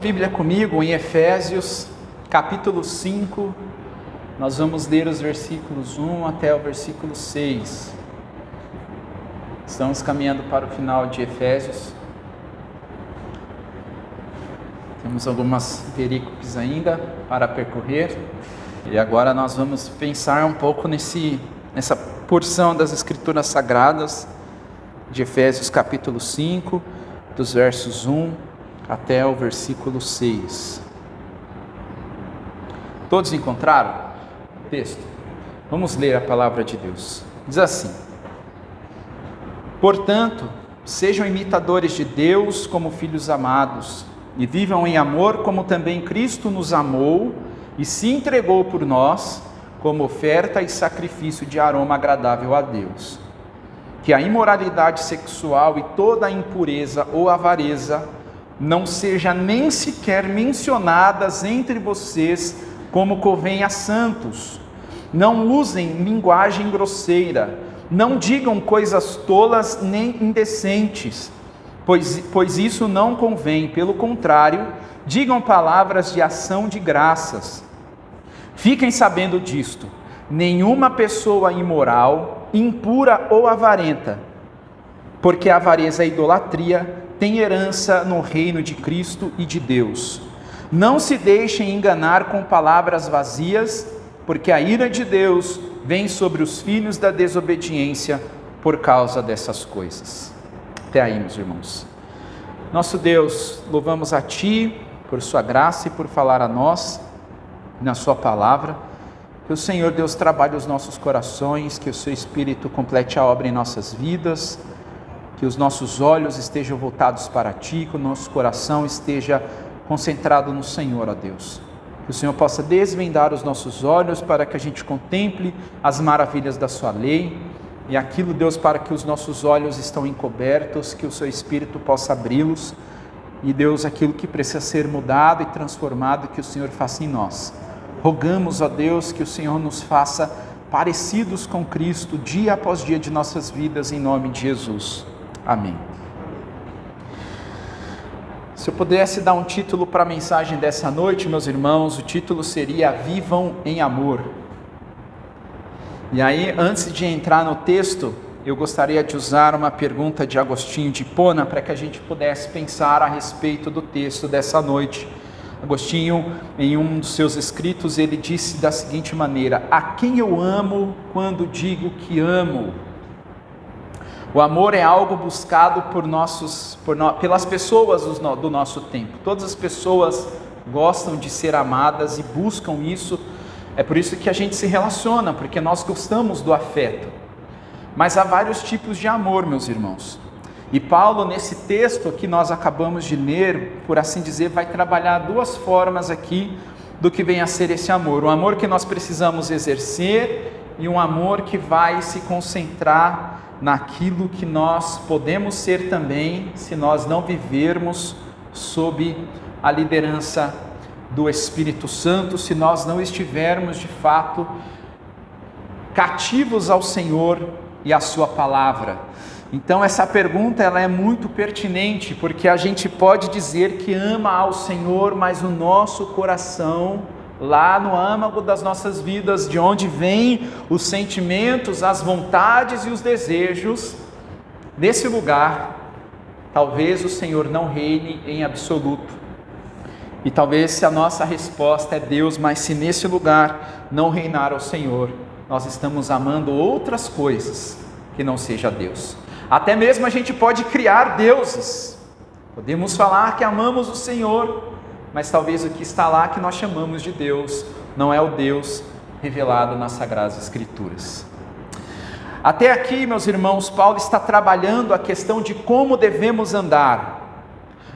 Bíblia comigo em Efésios, capítulo 5, nós vamos ler os versículos 1 até o versículo 6. Estamos caminhando para o final de Efésios. Temos algumas perícopes ainda para percorrer. E agora nós vamos pensar um pouco nessa porção das Escrituras Sagradas de Efésios capítulo 5, dos versos 1 até o versículo 6. Todos encontraram o texto? Vamos ler a palavra de Deus. Diz assim: Portanto, sejam imitadores de Deus como filhos amados, e vivam em amor como também Cristo nos amou e se entregou por nós, como oferta e sacrifício de aroma agradável a Deus. Que a imoralidade sexual e toda a impureza ou avareza não seja nem sequer mencionadas entre vocês, como convém a santos. Não usem linguagem grosseira, não digam coisas tolas nem indecentes, pois isso não convém. Pelo contrário, digam palavras de ação de graças. Fiquem sabendo disto: nenhuma pessoa imoral, impura ou avarenta, porque a avareza e a idolatria tem herança no reino de Cristo e de Deus. Não se deixem enganar com palavras vazias, porque a ira de Deus vem sobre os filhos da desobediência por causa dessas coisas. Até aí, meus irmãos. Nosso Deus, louvamos a Ti por Sua graça e por falar a nós na Sua palavra. Que o Senhor Deus trabalhe os nossos corações, que o Seu Espírito complete a obra em nossas vidas, que os nossos olhos estejam voltados para Ti, que o nosso coração esteja concentrado no Senhor, ó Deus. Que o Senhor possa desvendar os nossos olhos para que a gente contemple as maravilhas da Sua lei, e aquilo, Deus, para que os nossos olhos estão encobertos, que o Seu Espírito possa abri-los, e Deus, aquilo que precisa ser mudado e transformado, que o Senhor faça em nós. Rogamos, ó Deus, que o Senhor nos faça parecidos com Cristo, dia após dia de nossas vidas, em nome de Jesus. Amém. Se eu pudesse dar um título para a mensagem dessa noite, meus irmãos, o título seria Vivam em Amor. E aí, antes de entrar no texto, eu gostaria de usar uma pergunta de Agostinho de Hipona para que a gente pudesse pensar a respeito do texto dessa noite. Agostinho, em um dos seus escritos, ele disse da seguinte maneira: a quem eu amo quando digo que amo? O amor é algo buscado pelas pessoas do nosso tempo. Todas as pessoas gostam de ser amadas e buscam isso. É por isso que a gente se relaciona, porque nós gostamos do afeto. Mas há vários tipos de amor, meus irmãos. E Paulo, nesse texto que nós acabamos de ler, por assim dizer, vai trabalhar duas formas aqui do que vem a ser esse amor. Um amor que nós precisamos exercer e um amor que vai se concentrar naquilo que nós podemos ser também, se nós não vivermos sob a liderança do Espírito Santo, se nós não estivermos de fato cativos ao Senhor e à Sua palavra. Então essa pergunta ela é muito pertinente, porque a gente pode dizer que ama ao Senhor, mas o nosso coração, lá no âmago das nossas vidas, de onde vêm os sentimentos, as vontades e os desejos, nesse lugar, talvez o Senhor não reine em absoluto. E talvez se a nossa resposta é Deus, mas se nesse lugar não reinar o Senhor, nós estamos amando outras coisas que não seja Deus. Até mesmo a gente pode criar deuses. Podemos falar que amamos o Senhor, mas talvez o que está lá que nós chamamos de Deus não é o Deus revelado nas Sagradas Escrituras. Até aqui, meus irmãos, Paulo está trabalhando a questão de como devemos andar.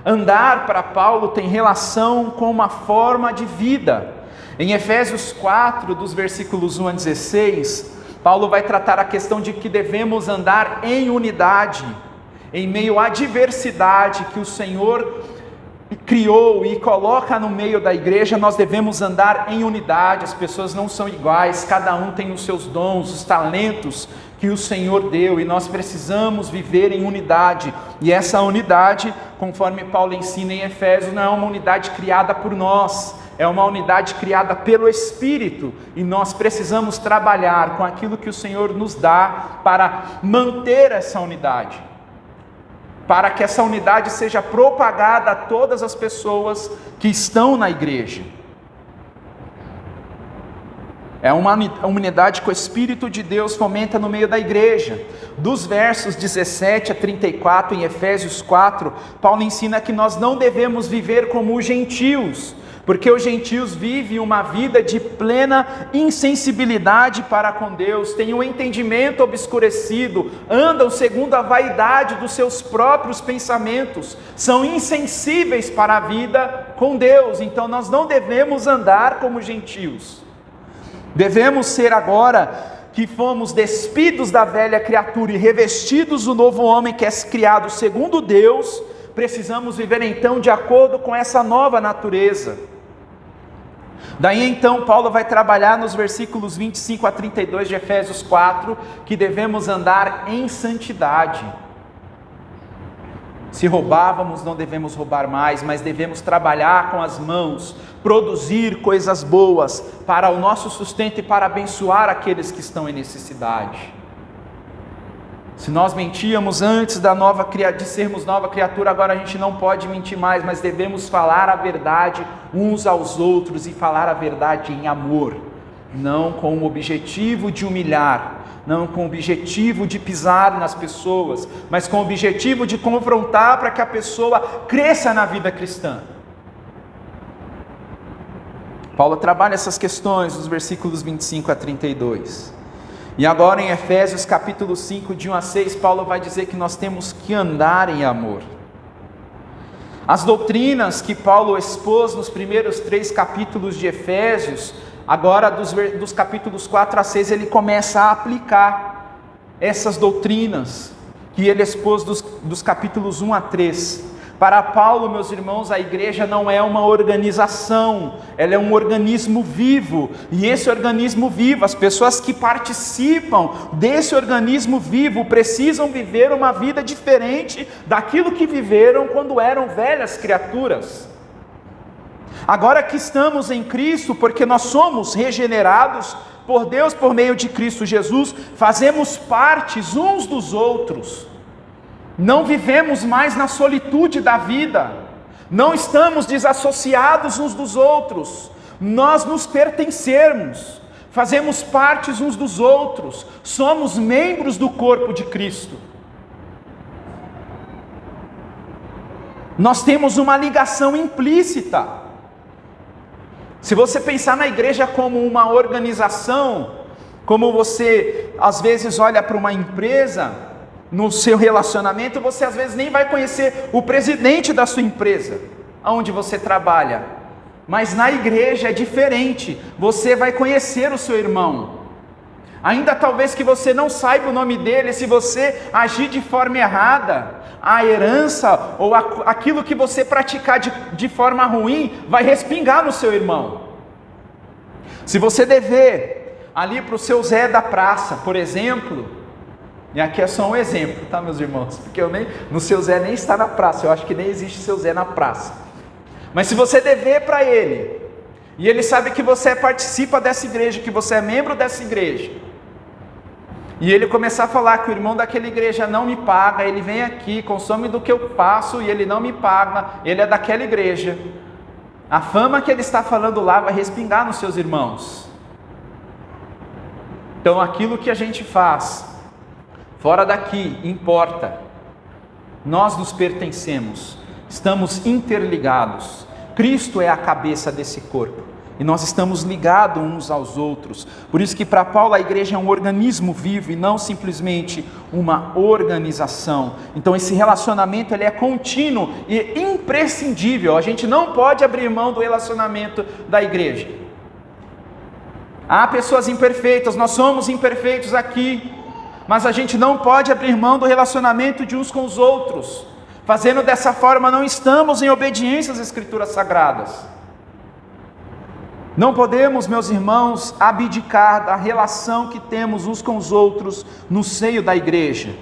Andar para Paulo tem relação com uma forma de vida. Em Efésios 4, dos versículos 1 a 16, Paulo vai tratar a questão de que devemos andar em unidade, em meio à diversidade que o Senhor criou e coloca no meio da igreja, nós devemos andar em unidade. As pessoas não são iguais, cada um tem os seus dons, os talentos que o Senhor deu, e nós precisamos viver em unidade. E essa unidade, conforme Paulo ensina em Efésios, não é uma unidade criada por nós, é uma unidade criada pelo Espírito, e nós precisamos trabalhar com aquilo que o Senhor nos dá para manter essa unidade, para que essa unidade seja propagada a todas as pessoas que estão na igreja. É uma unidade que o Espírito de Deus fomenta no meio da igreja. Dos versos 17 a 34 em Efésios 4, Paulo ensina que nós não devemos viver como os gentios, porque os gentios vivem uma vida de plena insensibilidade para com Deus, têm o entendimento obscurecido, andam segundo a vaidade dos seus próprios pensamentos, são insensíveis para a vida com Deus. Então nós não devemos andar como gentios. Devemos ser, agora que fomos despidos da velha criatura e revestidos do novo homem que é criado segundo Deus, precisamos viver então de acordo com essa nova natureza. Daí então Paulo vai trabalhar nos versículos 25 a 32 de Efésios 4, que devemos andar em santidade. Se roubávamos, não devemos roubar mais, mas devemos trabalhar com as mãos, produzir coisas boas para o nosso sustento e para abençoar aqueles que estão em necessidade. Se nós mentíamos antes de sermos nova criatura, agora a gente não pode mentir mais, mas devemos falar a verdade uns aos outros e falar a verdade em amor, não com o objetivo de humilhar, não com o objetivo de pisar nas pessoas, mas com o objetivo de confrontar para que a pessoa cresça na vida cristã. Paulo trabalha essas questões nos versículos 25 a 32. E agora em Efésios capítulo 5, de 1 a 6, Paulo vai dizer que nós temos que andar em amor. As doutrinas que Paulo expôs nos primeiros 3 capítulos de Efésios, agora dos capítulos 4 a 6, ele começa a aplicar essas doutrinas que ele expôs dos capítulos 1 a 3. Para Paulo, meus irmãos, a igreja não é uma organização, ela é um organismo vivo, e esse organismo vivo, as pessoas que participam desse organismo vivo, precisam viver uma vida diferente daquilo que viveram quando eram velhas criaturas. Agora que estamos em Cristo, porque nós somos regenerados por Deus por meio de Cristo Jesus, fazemos partes uns dos outros. Não vivemos mais na solitude da vida, não estamos desassociados uns dos outros, nós nos pertencemos, fazemos partes uns dos outros, somos membros do corpo de Cristo. Nós temos uma ligação implícita. Se você pensar na igreja como uma organização, como você às vezes olha para uma empresa, no seu relacionamento, você às vezes nem vai conhecer o presidente da sua empresa, onde você trabalha, mas na igreja é diferente, você vai conhecer o seu irmão, ainda talvez que você não saiba o nome dele, se você agir de forma errada, a herança ou aquilo que você praticar de forma ruim, vai respingar no seu irmão. Se você dever ali para o seu Zé da praça, por exemplo, e aqui é só um exemplo, tá, meus irmãos? Porque no seu Zé nem está na praça, eu acho que nem existe seu Zé na praça. Mas se você dever para ele, e ele sabe que você participa dessa igreja, que você é membro dessa igreja, e ele começar a falar que o irmão daquela igreja não me paga, ele vem aqui, consome do que eu faço e ele não me paga, ele é daquela igreja, a fama que ele está falando lá vai respingar nos seus irmãos. Então aquilo que a gente faz fora daqui importa, nós nos pertencemos, estamos interligados, Cristo é a cabeça desse corpo, e nós estamos ligados uns aos outros, por isso que para Paulo a igreja é um organismo vivo, e não simplesmente uma organização. Então esse relacionamento ele é contínuo e imprescindível, a gente não pode abrir mão do relacionamento da igreja. Há pessoas imperfeitas, nós somos imperfeitos aqui, mas a gente não pode abrir mão do relacionamento de uns com os outros, Fazendo dessa forma, não estamos em obediência às Escrituras Sagradas. Não podemos, meus irmãos, abdicar da relação que temos uns com os outros no seio da igreja.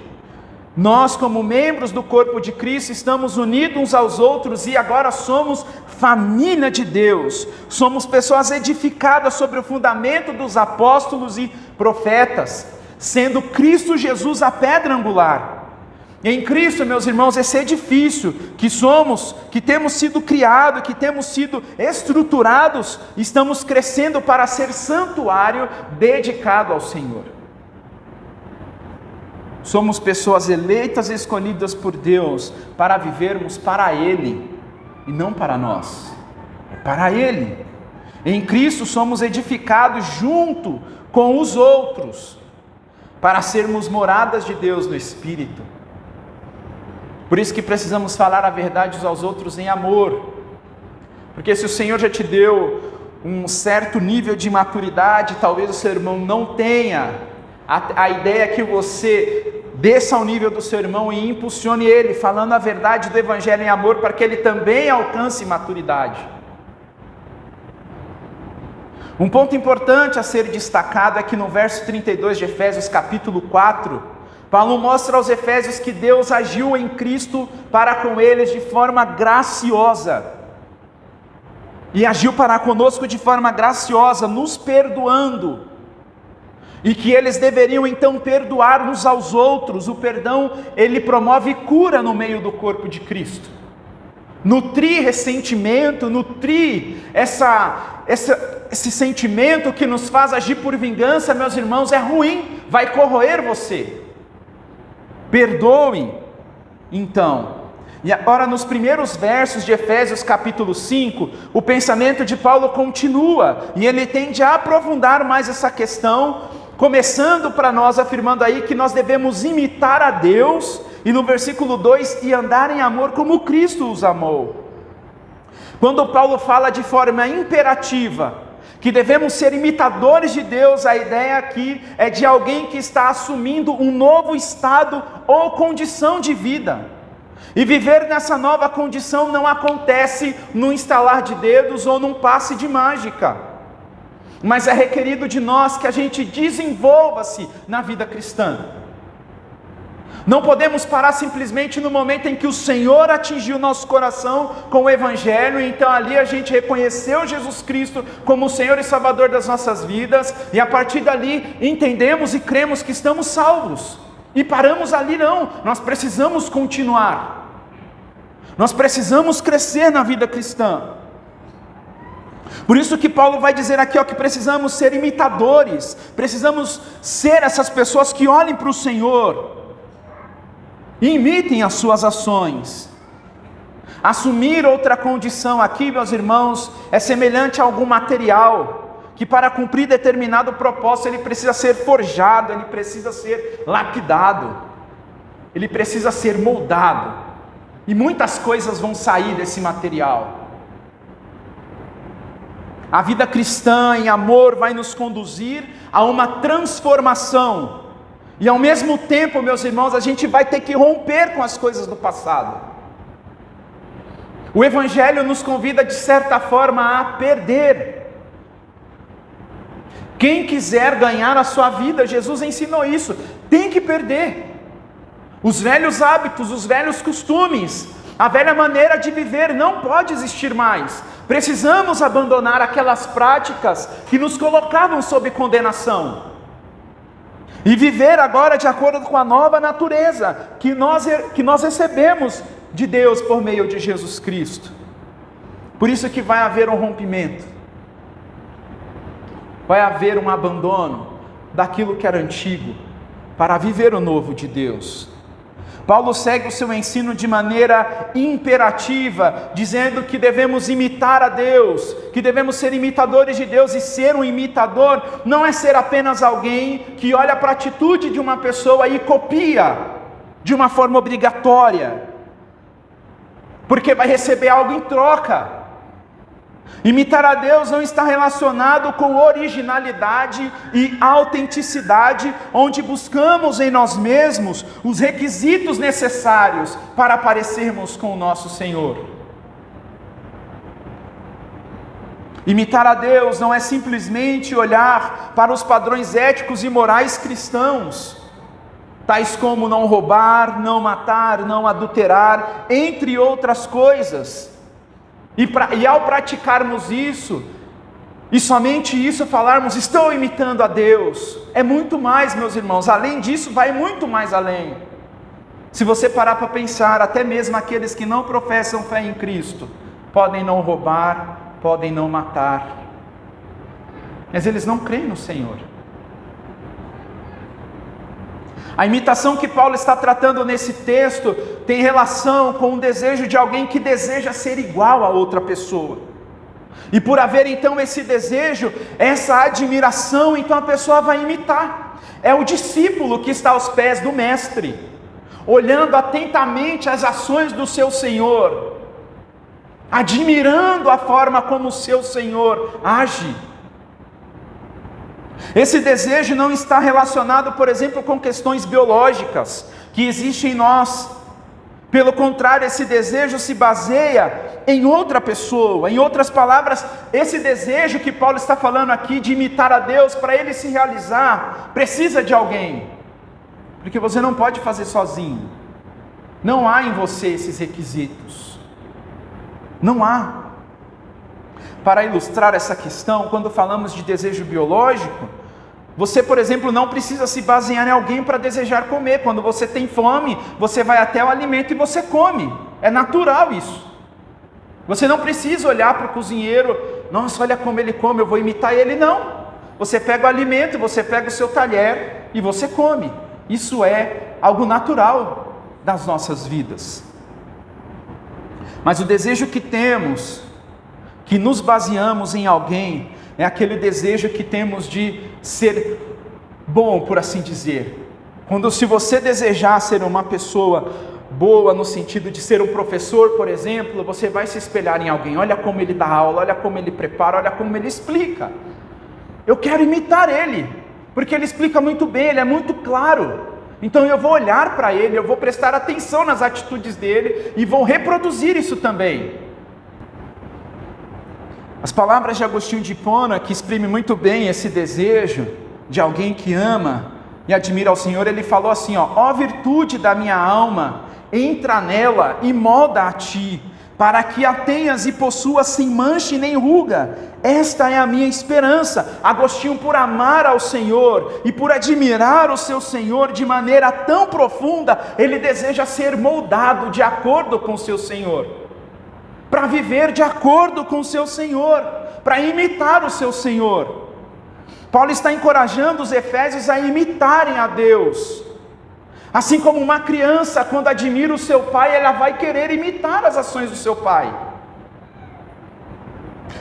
Nós, como membros do corpo de Cristo, estamos unidos uns aos outros e agora somos família de Deus. Somos pessoas edificadas sobre o fundamento dos apóstolos e profetas, sendo Cristo Jesus a pedra angular. Em Cristo, meus irmãos, esse edifício que temos sido criados, que temos sido estruturados, estamos crescendo para ser santuário dedicado ao Senhor. Somos pessoas eleitas e escolhidas por Deus para vivermos para Ele e não para nós, é para Ele. Em Cristo somos edificados junto com os outros para sermos moradas de Deus no Espírito. Por isso que precisamos falar a verdade uns aos outros em amor, porque se o Senhor já te deu um certo nível de maturidade, talvez o seu irmão não tenha, a ideia é que você desça ao nível do seu irmão e impulsione ele, falando a verdade do Evangelho em amor, para que ele também alcance maturidade. Um ponto importante a ser destacado é que no verso 32 de Efésios capítulo 4, Paulo mostra aos Efésios que Deus agiu em Cristo para com eles de forma graciosa, e agiu para conosco de forma graciosa, nos perdoando, e que eles deveriam então perdoar uns aos outros. O perdão, ele promove cura no meio do corpo de Cristo. Nutrir ressentimento, nutrir esse sentimento que nos faz agir por vingança, meus irmãos, é ruim, vai corroer você. Perdoe, então. E agora nos primeiros versos de Efésios capítulo 5, o pensamento de Paulo continua, e ele tende a aprofundar mais essa questão, começando para nós, afirmando aí que nós devemos imitar a Deus, e no versículo 2, e andar em amor como Cristo os amou. Quando Paulo fala de forma imperativa, que devemos ser imitadores de Deus, a ideia aqui é de alguém que está assumindo um novo estado ou condição de vida. E viver nessa nova condição não acontece num estalar de dedos ou num passe de mágica, mas é requerido de nós que a gente desenvolva-se na vida cristã. Não podemos parar simplesmente no momento em que o Senhor atingiu nosso coração com o Evangelho, e então ali a gente reconheceu Jesus Cristo como o Senhor e Salvador das nossas vidas, e a partir dali entendemos e cremos que estamos salvos, e paramos ali. Não, nós precisamos continuar, nós precisamos crescer na vida cristã. Por isso que Paulo vai dizer aqui, que precisamos ser imitadores, precisamos ser essas pessoas que olhem para o Senhor e imitem as suas ações. Assumir outra condição aqui, meus irmãos, é semelhante a algum material, que para cumprir determinado propósito, ele precisa ser forjado, ele precisa ser lapidado, ele precisa ser moldado, e muitas coisas vão sair desse material. A vida cristã em amor vai nos conduzir a uma transformação, e ao mesmo tempo, meus irmãos, a gente vai ter que romper com as coisas do passado. O Evangelho nos convida de certa forma a perder. Quem quiser ganhar a sua vida, Jesus ensinou isso, tem que perder os velhos hábitos, os velhos costumes, a velha maneira de viver não pode existir mais. Precisamos abandonar aquelas práticas que nos colocavam sob condenação e viver agora de acordo com a nova natureza que nós recebemos de Deus por meio de Jesus Cristo. Por isso que vai haver um rompimento, vai haver um abandono daquilo que era antigo, para viver o novo de Deus. Paulo segue o seu ensino de maneira imperativa, dizendo que devemos imitar a Deus, que devemos ser imitadores de Deus, e ser um imitador não é ser apenas alguém que olha para a atitude de uma pessoa e copia de uma forma obrigatória, porque vai receber algo em troca. Imitar a Deus não está relacionado com originalidade e autenticidade, onde buscamos em nós mesmos os requisitos necessários para parecermos com o nosso Senhor. Imitar a Deus não é simplesmente olhar para os padrões éticos e morais cristãos, tais como não roubar, não matar, não adulterar, entre outras coisas. E ao praticarmos isso, e somente isso falarmos, estou imitando a Deus, é muito mais, meus irmãos, além disso, vai muito mais além. Se você parar para pensar, até mesmo aqueles que não professam fé em Cristo, podem não roubar, podem não matar, mas eles não creem no Senhor. A imitação que Paulo está tratando nesse texto tem relação com o desejo de alguém que deseja ser igual a outra pessoa. E por haver então esse desejo, essa admiração, então a pessoa vai imitar. É o discípulo que está aos pés do mestre, olhando atentamente as ações do seu Senhor, admirando a forma como o seu Senhor age. Esse desejo não está relacionado, por exemplo, com questões biológicas que existem em nós. Pelo contrário, esse desejo se baseia em outra pessoa. Em outras palavras, esse desejo que Paulo está falando aqui de imitar a Deus, para ele se realizar, precisa de alguém. Porque você não pode fazer sozinho. Não há em você esses requisitos. Não há. Para ilustrar essa questão, quando falamos de desejo biológico, você, por exemplo, não precisa se basear em alguém para desejar comer. Quando você tem fome, você vai até o alimento e você come. É natural isso. Você não precisa olhar para o cozinheiro, nossa, olha como ele come, eu vou imitar ele. Não. Você pega o alimento, você pega o seu talher e você come. Isso é algo natural das nossas vidas. Mas o desejo que temos, que nos baseamos em alguém, é aquele desejo que temos de ser bom, por assim dizer. Se você desejar ser uma pessoa boa, no sentido de ser um professor, por exemplo, você vai se espelhar em alguém. Olha como ele dá aula, olha como ele prepara, olha como ele explica. Eu quero imitar ele, porque ele explica muito bem, ele é muito claro. Então eu vou olhar para ele, eu vou prestar atenção nas atitudes dele e vou reproduzir isso também. As palavras de Agostinho de Hipona, que exprime muito bem esse desejo de alguém que ama e admira ao Senhor, ele falou assim, ó virtude da minha alma, entra nela e molda a ti, para que a tenhas e possuas sem mancha e nem ruga. Esta é a minha esperança. Agostinho, por amar ao Senhor e por admirar o seu Senhor de maneira tão profunda, ele deseja ser moldado de acordo com o seu Senhor, para viver de acordo com o seu Senhor, para imitar o seu Senhor. Paulo está encorajando os efésios a imitarem a Deus. Assim como uma criança, quando admira o seu pai, ela vai querer imitar as ações do seu pai.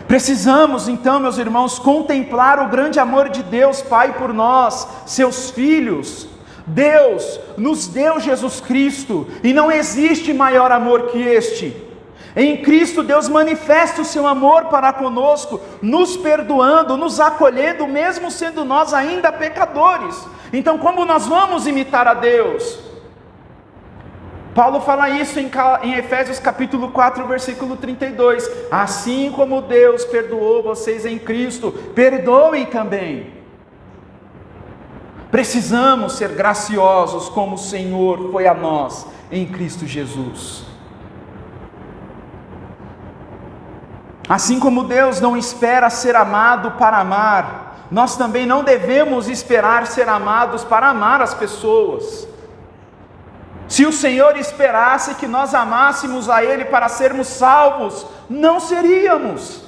Precisamos então, meus irmãos, contemplar o grande amor de Deus Pai por nós, seus filhos. Deus nos deu Jesus Cristo, e não existe maior amor que este. Em Cristo Deus manifesta o seu amor para conosco, nos perdoando, nos acolhendo, mesmo sendo nós ainda pecadores. Então, como nós vamos imitar a Deus? Paulo fala isso em Efésios capítulo 4, versículo 32. Assim como Deus perdoou vocês em Cristo, perdoem também. Precisamos ser graciosos como o Senhor foi a nós em Cristo Jesus. Assim como Deus não espera ser amado para amar, nós também não devemos esperar ser amados para amar as pessoas. Se o Senhor esperasse que nós amássemos a Ele para sermos salvos, não seríamos,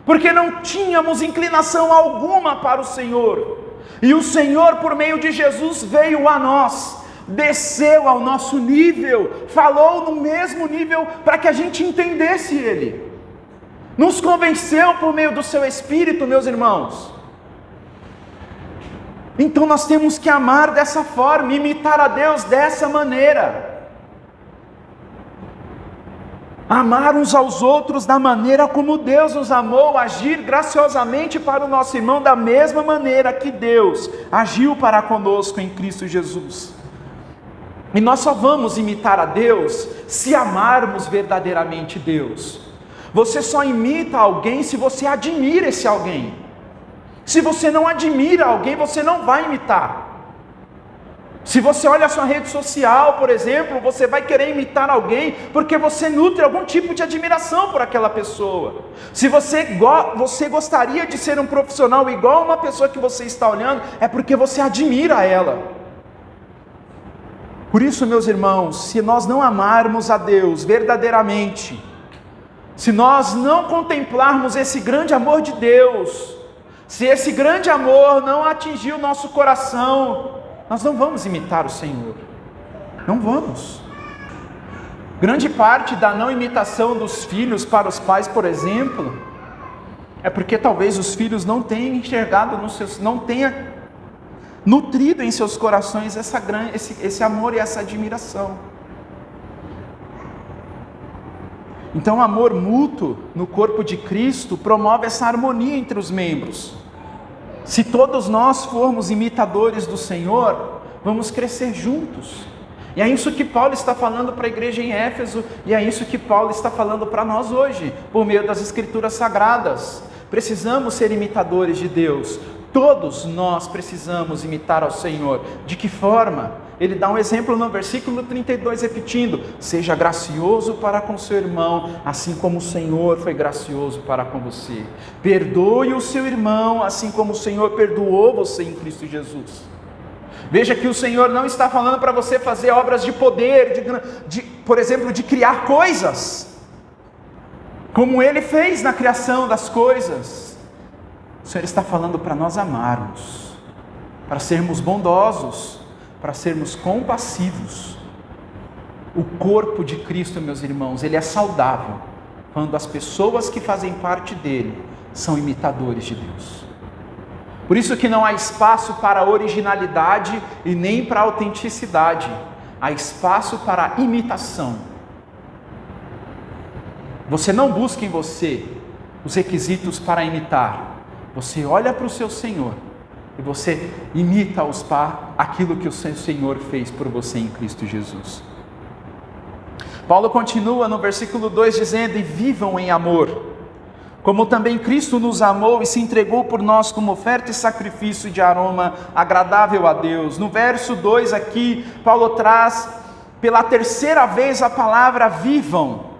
porque não tínhamos inclinação alguma para o Senhor. E o Senhor, por meio de Jesus, veio a nós, desceu ao nosso nível, falou no mesmo nível para que a gente entendesse Ele. Nos convenceu por meio do seu Espírito, meus irmãos. Então nós temos que amar dessa forma, imitar a Deus dessa maneira. Amar uns aos outros da maneira como Deus nos amou, agir graciosamente para o nosso irmão da mesma maneira que Deus agiu para conosco em Cristo Jesus. E nós só vamos imitar a Deus se amarmos verdadeiramente Deus. Você só imita alguém se você admira esse alguém. Se você não admira alguém, você não vai imitar. Se você olha a sua rede social, por exemplo, você vai querer imitar alguém porque você nutre algum tipo de admiração por aquela pessoa. Se você gostaria de ser um profissional igual a uma pessoa que você está olhando, é porque você admira ela. Por isso, meus irmãos, se nós não amarmos a Deus verdadeiramente, se nós não contemplarmos esse grande amor de Deus, se esse grande amor não atingir o nosso coração, nós não vamos imitar o Senhor, não vamos. Grande parte da não imitação dos filhos para os pais, por exemplo, é porque talvez os filhos não tenham enxergado, não tenham nutrido em seus corações esse amor e essa admiração. Então o amor mútuo no corpo de Cristo promove essa harmonia entre os membros. Se todos nós formos imitadores do Senhor, vamos crescer juntos. E é isso que Paulo está falando para a igreja em Éfeso, e é isso que Paulo está falando para nós hoje, por meio das Escrituras Sagradas. Precisamos ser imitadores de Deus. Todos nós precisamos imitar ao Senhor. De que forma? Ele dá um exemplo no versículo 32, repetindo: seja gracioso para com seu irmão, assim como o Senhor foi gracioso para com você. Perdoe o seu irmão, assim como o Senhor perdoou você em Cristo Jesus. Veja que o Senhor não está falando para você fazer obras de poder, por exemplo, de criar coisas, como Ele fez na criação das coisas. O Senhor está falando para nós amarmos, para sermos bondosos, para sermos compassivos. O corpo de Cristo, meus irmãos, ele é saudável quando as pessoas que fazem parte dele são imitadores de Deus. Por isso que não há espaço para originalidade e nem para autenticidade. Há espaço para imitação. Você não busca em você os requisitos para imitar. Você olha para o seu Senhor e você imita aquilo que o seu Senhor fez por você em Cristo Jesus. Paulo continua no versículo 2 dizendo: e vivam em amor, como também Cristo nos amou e se entregou por nós como oferta e sacrifício de aroma agradável a Deus. No verso 2 aqui, Paulo traz pela terceira vez a palavra vivam.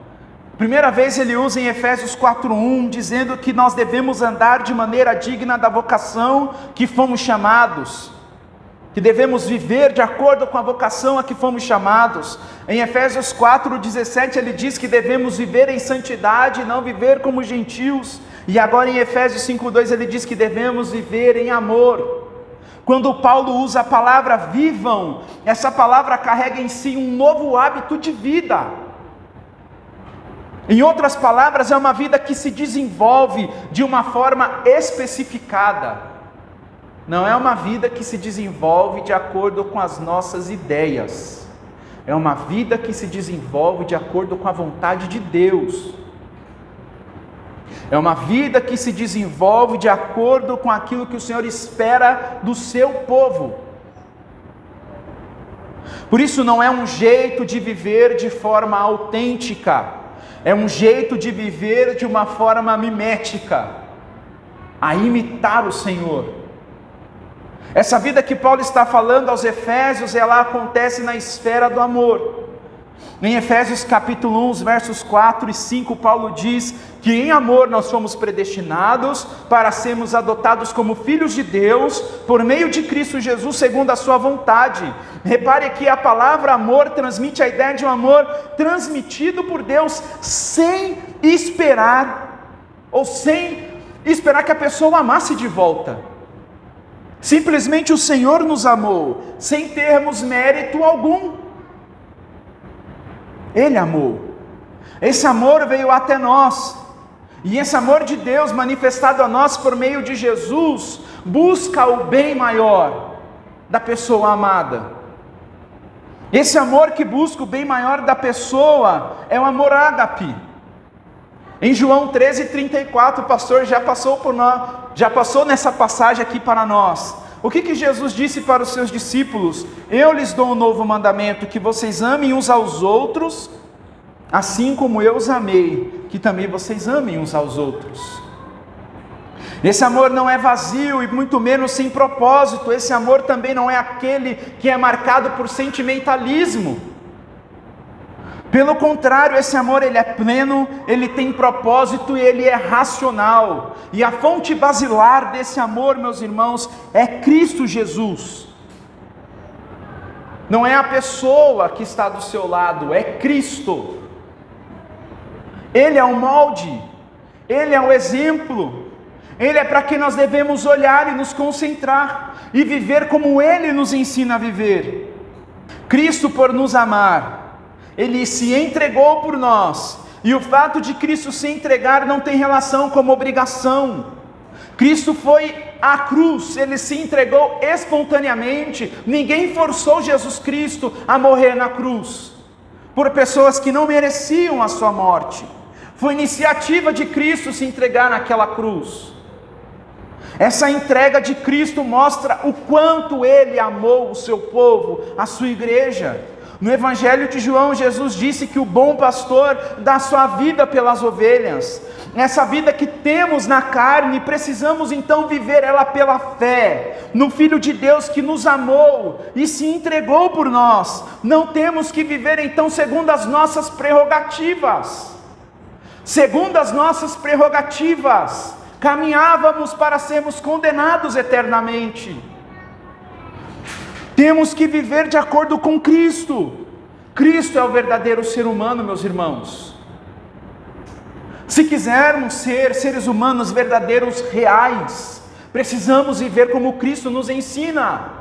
Primeira vez ele usa em Efésios 4:1, dizendo que nós devemos andar de maneira digna da vocação que fomos chamados, que devemos viver de acordo com a vocação a que fomos chamados. Em Efésios 4:17 ele diz que devemos viver em santidade e não viver como gentios. E agora em Efésios 5:2 ele diz que devemos viver em amor. Quando Paulo usa a palavra vivam, essa palavra carrega em si um novo hábito de vida. Em outras palavras, é uma vida que se desenvolve de uma forma especificada. Não é uma vida que se desenvolve de acordo com as nossas ideias. É uma vida que se desenvolve de acordo com a vontade de Deus. É uma vida que se desenvolve de acordo com aquilo que o Senhor espera do seu povo. Por isso não é um jeito de viver de forma autêntica. É um jeito de viver de uma forma mimética, a imitar o Senhor. Essa vida que Paulo está falando aos Efésios, ela acontece na esfera do amor. Em Efésios capítulo 1, versos 4 e 5, Paulo diz que em amor nós fomos predestinados para sermos adotados como filhos de Deus, por meio de Cristo Jesus, segundo a sua vontade. Repare que a palavra amor transmite a ideia de um amor transmitido por Deus, sem esperar que a pessoa amasse de volta. Simplesmente o Senhor nos amou, sem termos mérito algum. Ele amou. Esse amor veio até nós. E esse amor de Deus manifestado a nós por meio de Jesus, busca o bem maior da pessoa amada. Esse amor que busca o bem maior da pessoa é o amor ágape. Em João 13:34, o pastor já passou nessa passagem aqui para nós. O que Jesus disse para os seus discípulos? Eu lhes dou um novo mandamento, que vocês amem uns aos outros, assim como eu os amei, que também vocês amem uns aos outros. Esse amor não é vazio e muito menos sem propósito. Esse amor também não é aquele que é marcado por sentimentalismo. Pelo contrário, esse amor ele é pleno, ele tem propósito e ele é racional. E a fonte basilar desse amor, meus irmãos, é Cristo Jesus. Não é a pessoa que está do seu lado, é Cristo. Ele é o molde, Ele é o exemplo, Ele é para quem nós devemos olhar e nos concentrar, e viver como Ele nos ensina a viver. Cristo, por nos amar, Ele se entregou por nós, e o fato de Cristo se entregar não tem relação com obrigação. Cristo foi à cruz, Ele se entregou espontaneamente, ninguém forçou Jesus Cristo a morrer na cruz, por pessoas que não mereciam a sua morte. Foi iniciativa de Cristo se entregar naquela cruz. Essa entrega de Cristo mostra o quanto Ele amou o seu povo, a sua igreja. No Evangelho de João, Jesus disse que o bom pastor dá sua vida pelas ovelhas. Essa vida que temos na carne, precisamos então viver ela pela fé, no Filho de Deus que nos amou e se entregou por nós. Não temos que viver então segundo as nossas prerrogativas. Segundo as nossas prerrogativas, caminhávamos para sermos condenados eternamente. Temos que viver de acordo com Cristo. Cristo é o verdadeiro ser humano, meus irmãos. Se quisermos ser seres humanos verdadeiros, reais, precisamos viver como Cristo nos ensina.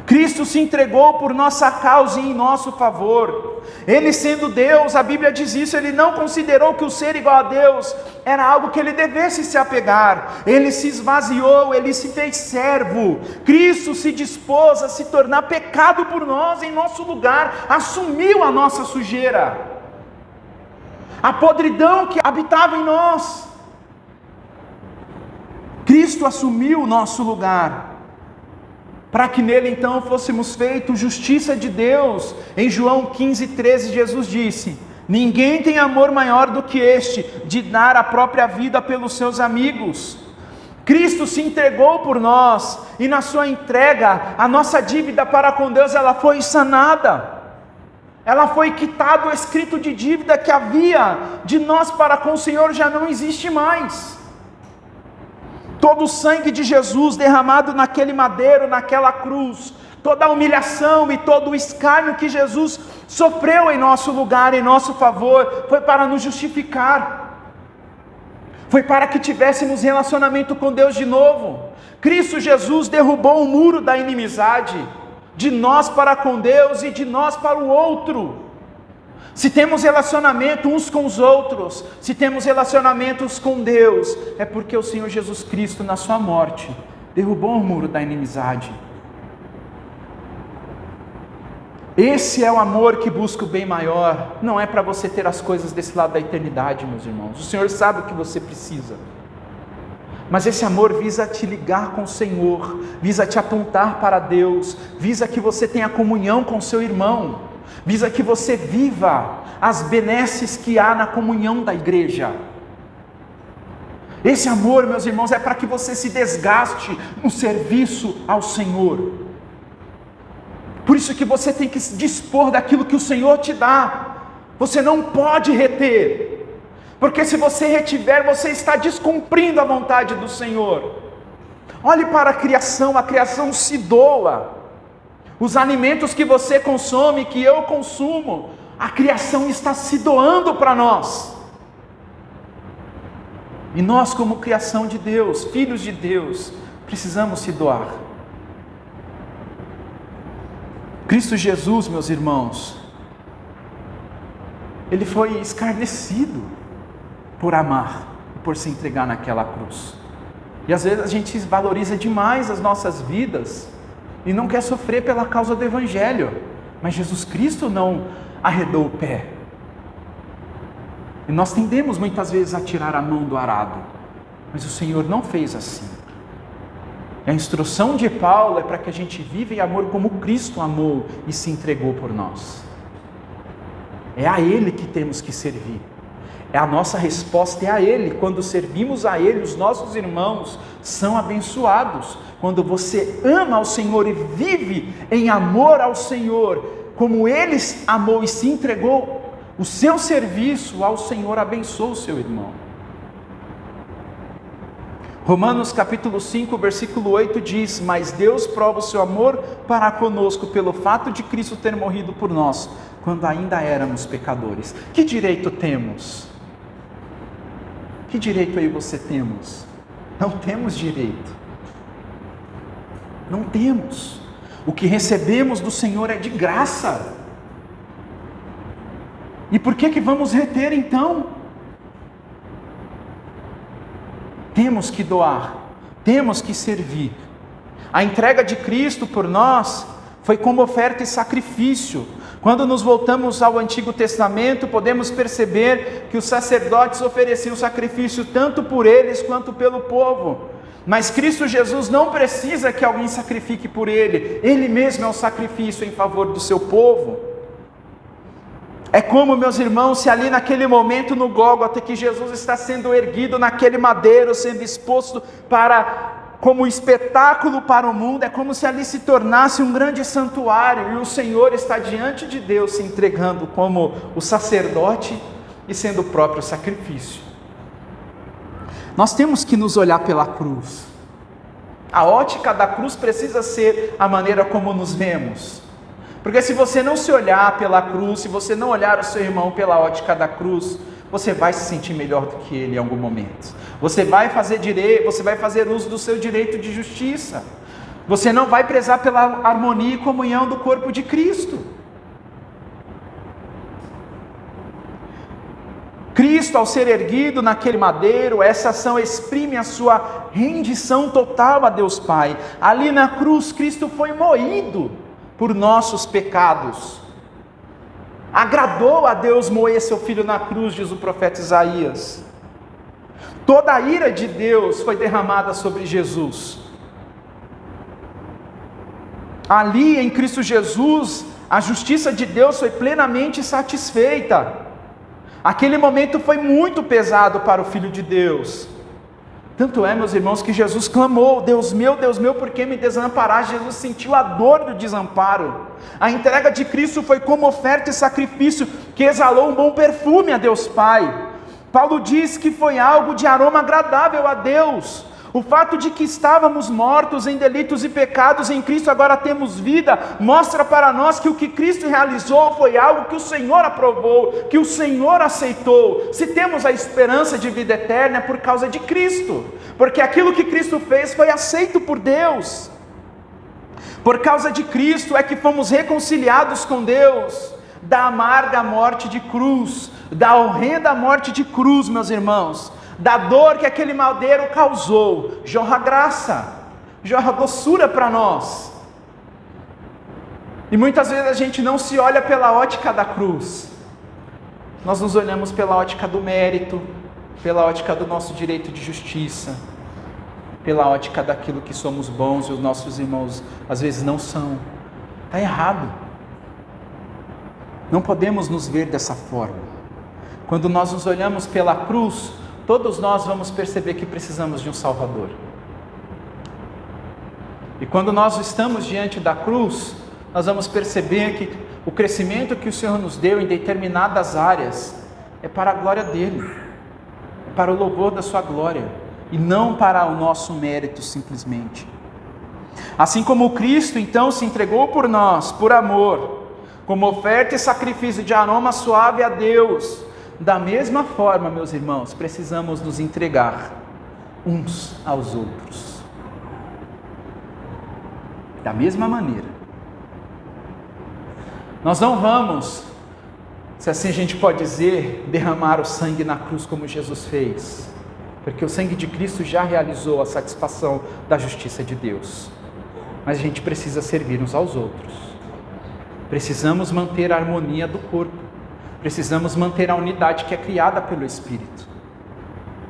Cristo se entregou por nossa causa e em nosso favor. Ele sendo Deus, a Bíblia diz isso, Ele não considerou que o ser igual a Deus era algo que Ele devesse se apegar. Ele se esvaziou, Ele se fez servo. Cristo se dispôs a se tornar pecado por nós em nosso lugar, assumiu a nossa sujeira, a podridão que habitava em nós. Cristo assumiu o nosso lugar, para que nele então fôssemos feitos justiça de Deus. Em João 15:13, Jesus disse: ninguém tem amor maior do que este, de dar a própria vida pelos seus amigos. Cristo se entregou por nós, e na sua entrega, a nossa dívida para com Deus, ela foi sanada. Ela foi quitada, o escrito de dívida que havia de nós para com o Senhor já não existe mais. Todo o sangue de Jesus derramado naquele madeiro, naquela cruz, toda a humilhação e todo o escárnio que Jesus sofreu em nosso lugar, em nosso favor, foi para nos justificar. Foi para que tivéssemos relacionamento com Deus de novo. Cristo Jesus derrubou o muro da inimizade, de nós para com Deus e de nós para o outro. Se temos relacionamento uns com os outros, se temos relacionamentos com Deus, é porque o Senhor Jesus Cristo, na sua morte, derrubou o muro da inimizade. Esse é o amor que busca o bem maior. Não é para você ter as coisas desse lado da eternidade, meus irmãos. O Senhor sabe o que você precisa. Mas esse amor visa te ligar com o Senhor, visa te apontar para Deus, visa que você tenha comunhão com seu irmão, visa que você viva as benesses que há na comunhão da igreja. Esse amor, meus irmãos, é para que você se desgaste no serviço ao Senhor. Por isso que você tem que se dispor daquilo que o Senhor te dá. Você não pode reter, porque se você retiver, você está descumprindo a vontade do Senhor. Olhe para a criação se doa. Os alimentos que você consome, que eu consumo, a criação está se doando para nós. E nós, como criação de Deus, filhos de Deus, precisamos se doar. Cristo Jesus, meus irmãos, Ele foi escarnecido por amar, por se entregar naquela cruz. E às vezes a gente valoriza demais as nossas vidas, e não quer sofrer pela causa do Evangelho. Mas Jesus Cristo não arredou o pé. E nós tendemos muitas vezes a tirar a mão do arado, mas o Senhor não fez assim. A instrução de Paulo é para que a gente viva em amor como Cristo amou e se entregou por nós. É a Ele que temos que servir. A nossa resposta é a Ele. Quando servimos a Ele, os nossos irmãos são abençoados. Quando você ama ao Senhor e vive em amor ao Senhor, como Ele amou e se entregou, o seu serviço ao Senhor abençoa o seu irmão. Romanos capítulo 5, versículo 8 diz: mas Deus prova o seu amor para conosco pelo fato de Cristo ter morrido por nós, quando ainda éramos pecadores. Que direito temos? Que direito eu e você temos? Não temos direito. Não temos. O que recebemos do Senhor é de graça. E por que vamos reter então? Temos que doar, temos que servir. A entrega de Cristo por nós foi como oferta e sacrifício. Quando nos voltamos ao Antigo Testamento, podemos perceber que os sacerdotes ofereciam sacrifício tanto por eles quanto pelo povo. Mas Cristo Jesus não precisa que alguém sacrifique por Ele. Ele mesmo é o sacrifício em favor do seu povo. É como, meus irmãos, se ali naquele momento no Gólgota, que Jesus está sendo erguido naquele madeiro, sendo exposto como espetáculo para o mundo, é como se ali se tornasse um grande santuário, e o Senhor está diante de Deus se entregando como o sacerdote e sendo o próprio sacrifício. Nós temos que nos olhar pela cruz. A ótica da cruz precisa ser a maneira como nos vemos. Porque se você não se olhar pela cruz, se você não olhar o seu irmão pela ótica da cruz, você vai se sentir melhor do que ele em algum momento. Você vai fazer uso do seu direito de justiça. Você não vai prezar pela harmonia e comunhão do corpo de Cristo. Cristo, ao ser erguido naquele madeiro, essa ação exprime a sua rendição total a Deus Pai. Ali na cruz, Cristo foi moído por nossos pecados. Agradou a Deus moer seu filho na cruz, diz o profeta Isaías. Toda a ira de Deus foi derramada sobre Jesus. Ali em Cristo Jesus, a justiça de Deus foi plenamente satisfeita. Aquele momento foi muito pesado para o Filho de Deus. Tanto é, meus irmãos, que Jesus clamou: Deus meu, por que me desamparaste? Jesus sentiu a dor do desamparo. A entrega de Cristo foi como oferta e sacrifício que exalou um bom perfume a Deus Pai. Paulo diz que foi algo de aroma agradável a Deus. O fato de que estávamos mortos em delitos e pecados, em Cristo agora temos vida, mostra para nós que o que Cristo realizou foi algo que o Senhor aprovou, que o Senhor aceitou. Se temos a esperança de vida eterna é por causa de Cristo, porque aquilo que Cristo fez foi aceito por Deus. Por causa de Cristo é que fomos reconciliados com Deus. Da amarga morte de cruz, da horrenda morte de cruz, meus irmãos, da dor que aquele madeiro causou, jorra graça, jorra doçura para nós. E muitas vezes a gente não se olha pela ótica da cruz, nós nos olhamos pela ótica do mérito, pela ótica do nosso direito de justiça, pela ótica daquilo que somos bons e os nossos irmãos às vezes não são. Está errado. Não podemos nos ver dessa forma. Quando nós nos olhamos pela cruz, todos nós vamos perceber que precisamos de um Salvador. E quando nós estamos diante da cruz, nós vamos perceber que o crescimento que o Senhor nos deu em determinadas áreas é para a glória dEle, é para o louvor da sua glória, e não para o nosso mérito simplesmente. Assim como Cristo então se entregou por nós, por amor, como oferta e sacrifício de aroma suave a Deus, da mesma forma, meus irmãos, precisamos nos entregar uns aos outros. Da mesma maneira. Nós não vamos, se assim a gente pode dizer, derramar o sangue na cruz como Jesus fez, porque o sangue de Cristo já realizou a satisfação da justiça de Deus. mas a gente precisa servir uns aos outros. Precisamos manter a harmonia do corpo. Precisamos manter a unidade que é criada pelo Espírito.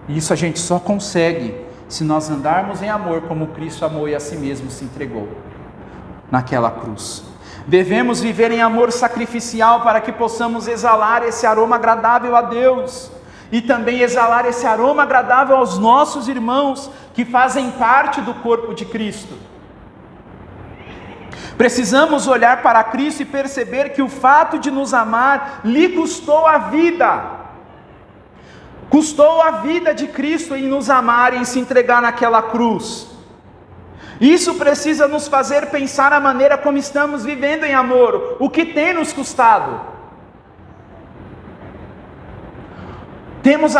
E isso a gente só consegue se nós andarmos em amor como Cristo amou e a si mesmo se entregou naquela cruz. Devemos viver em amor sacrificial para que possamos exalar esse aroma agradável a Deus e também exalar esse aroma agradável aos nossos irmãos que fazem parte do corpo de Cristo. Precisamos olhar para Cristo e perceber que o fato de nos amar lhe custou a vida. Custou a vida de Cristo em nos amar e em se entregar naquela cruz. Isso precisa nos fazer pensar a maneira como estamos vivendo em amor, o que tem nos custado. Temos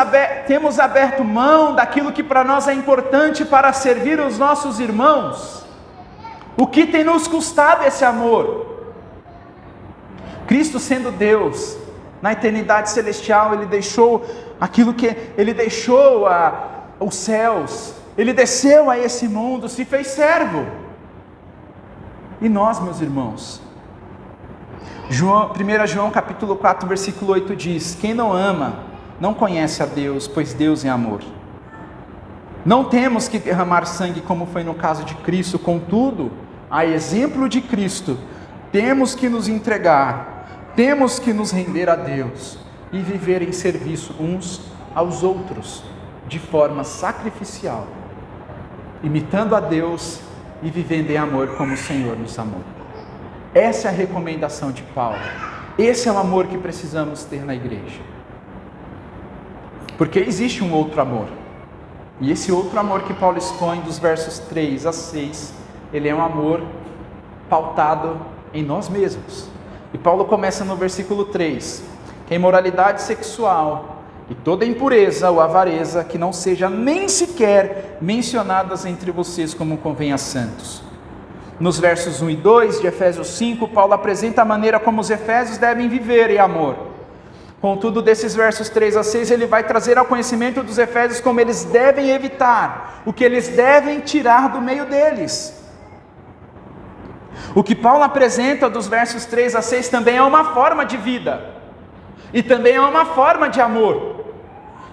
aberto mão daquilo que para nós é importante para servir os nossos irmãos. O que tem nos custado esse amor? Cristo sendo Deus, na eternidade celestial, Ele deixou aquilo que Ele deixou os céus, Ele desceu a esse mundo, se fez servo. E nós, meus irmãos, 1 João capítulo 4, versículo 8 diz: quem não ama, não conhece a Deus, pois Deus é amor. Não temos que derramar sangue como foi no caso de Cristo, contudo, a exemplo de Cristo, temos que nos entregar, temos que nos render a Deus e viver em serviço uns aos outros, de forma sacrificial, imitando a Deus e vivendo em amor como o Senhor nos amou. Essa é a recomendação de Paulo. Esse é o amor que precisamos ter na igreja. Porque existe um outro amor. E esse outro amor que Paulo expõe dos versos 3 a 6, ele é um amor pautado em nós mesmos. E Paulo começa no versículo 3, que a imoralidade sexual e toda impureza ou avareza que não seja nem sequer mencionadas entre vocês como convém a santos. Nos versos 1 e 2 de Efésios 5, Paulo apresenta a maneira como os efésios devem viver em amor. Contudo, desses versos 3 a 6, ele vai trazer ao conhecimento dos efésios como eles devem evitar, o que eles devem tirar do meio deles. O que Paulo apresenta dos versos 3 a 6 também é uma forma de vida, e também é uma forma de amor,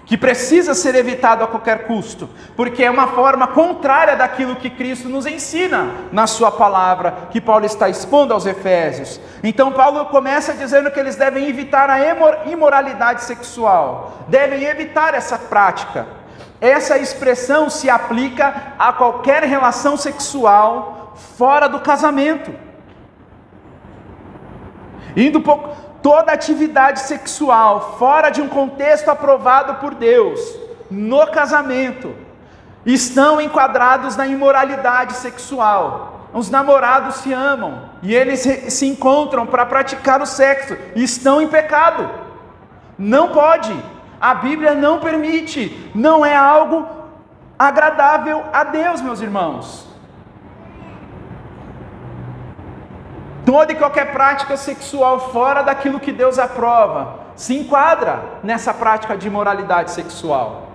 que precisa ser evitado a qualquer custo, porque é uma forma contrária daquilo que Cristo nos ensina na sua palavra, que Paulo está expondo aos efésios. Então Paulo começa dizendo que eles devem evitar a imoralidade sexual, devem evitar essa prática. Essa expressão se aplica a qualquer relação sexual fora do casamento. Toda atividade sexual fora de um contexto aprovado por Deus, no casamento, estão enquadrados na imoralidade sexual. Os namorados se amam e eles se encontram para praticar o sexo e estão em pecado. Não pode, a Bíblia não permite, não é algo agradável a Deus, meus irmãos. Toda e qualquer prática sexual fora daquilo que Deus aprova se enquadra nessa prática de imoralidade sexual.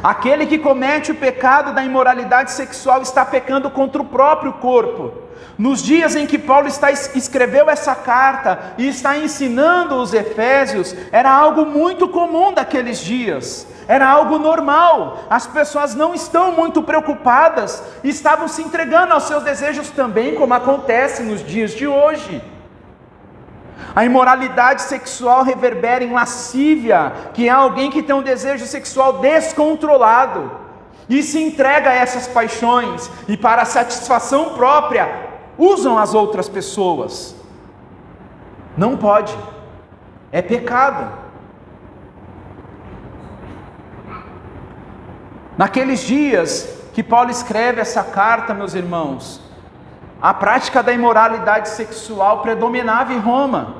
Aquele que comete o pecado da imoralidade sexual está pecando contra o próprio corpo. Nos dias em que Paulo escreveu essa carta e está ensinando os efésios, era algo muito comum daqueles dias. Era algo normal, as pessoas não estão muito preocupadas, estavam se entregando aos seus desejos também, como acontece nos dias de hoje. A imoralidade sexual reverbera em lascívia, que é alguém que tem um desejo sexual descontrolado, e se entrega a essas paixões, e para satisfação própria, usam as outras pessoas. Não pode, é pecado. Naqueles dias que Paulo escreve essa carta, meus irmãos, a prática da imoralidade sexual predominava em Roma.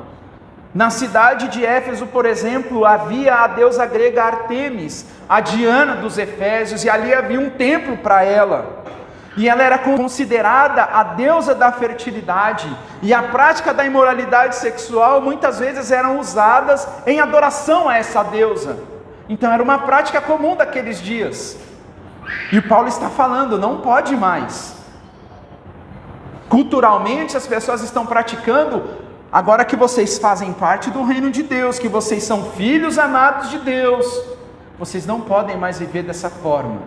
Na cidade de Éfeso, por exemplo, havia a deusa grega Ártemis, a Diana dos Efésios, e ali havia um templo para ela. E ela era considerada a deusa da fertilidade, e a prática da imoralidade sexual muitas vezes eram usadas em adoração a essa deusa. Então era uma prática comum daqueles dias. E o Paulo está falando, não pode mais. Culturalmente as pessoas estão praticando, agora que vocês fazem parte do reino de Deus, que vocês são filhos amados de Deus, vocês não podem mais viver dessa forma,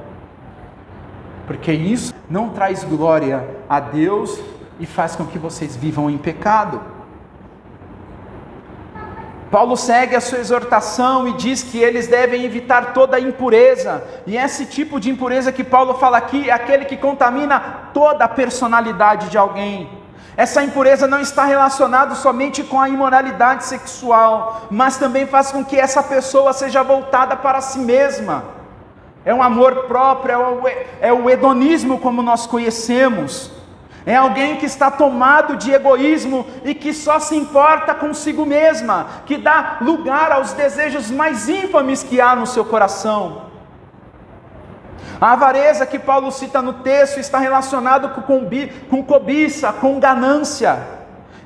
porque isso não traz glória a Deus e faz com que vocês vivam em pecado. Paulo segue a sua exortação e diz que eles devem evitar toda impureza, e esse tipo de impureza que Paulo fala aqui é aquele que contamina toda a personalidade de alguém. Essa impureza não está relacionada somente com a imoralidade sexual, mas também faz com que essa pessoa seja voltada para si mesma. É um amor próprio, é o hedonismo como nós conhecemos. É alguém que está tomado de egoísmo e que só se importa consigo mesma, que dá lugar aos desejos mais ínfames que há no seu coração. A avareza que Paulo cita no texto está relacionado com cobiça, com ganância,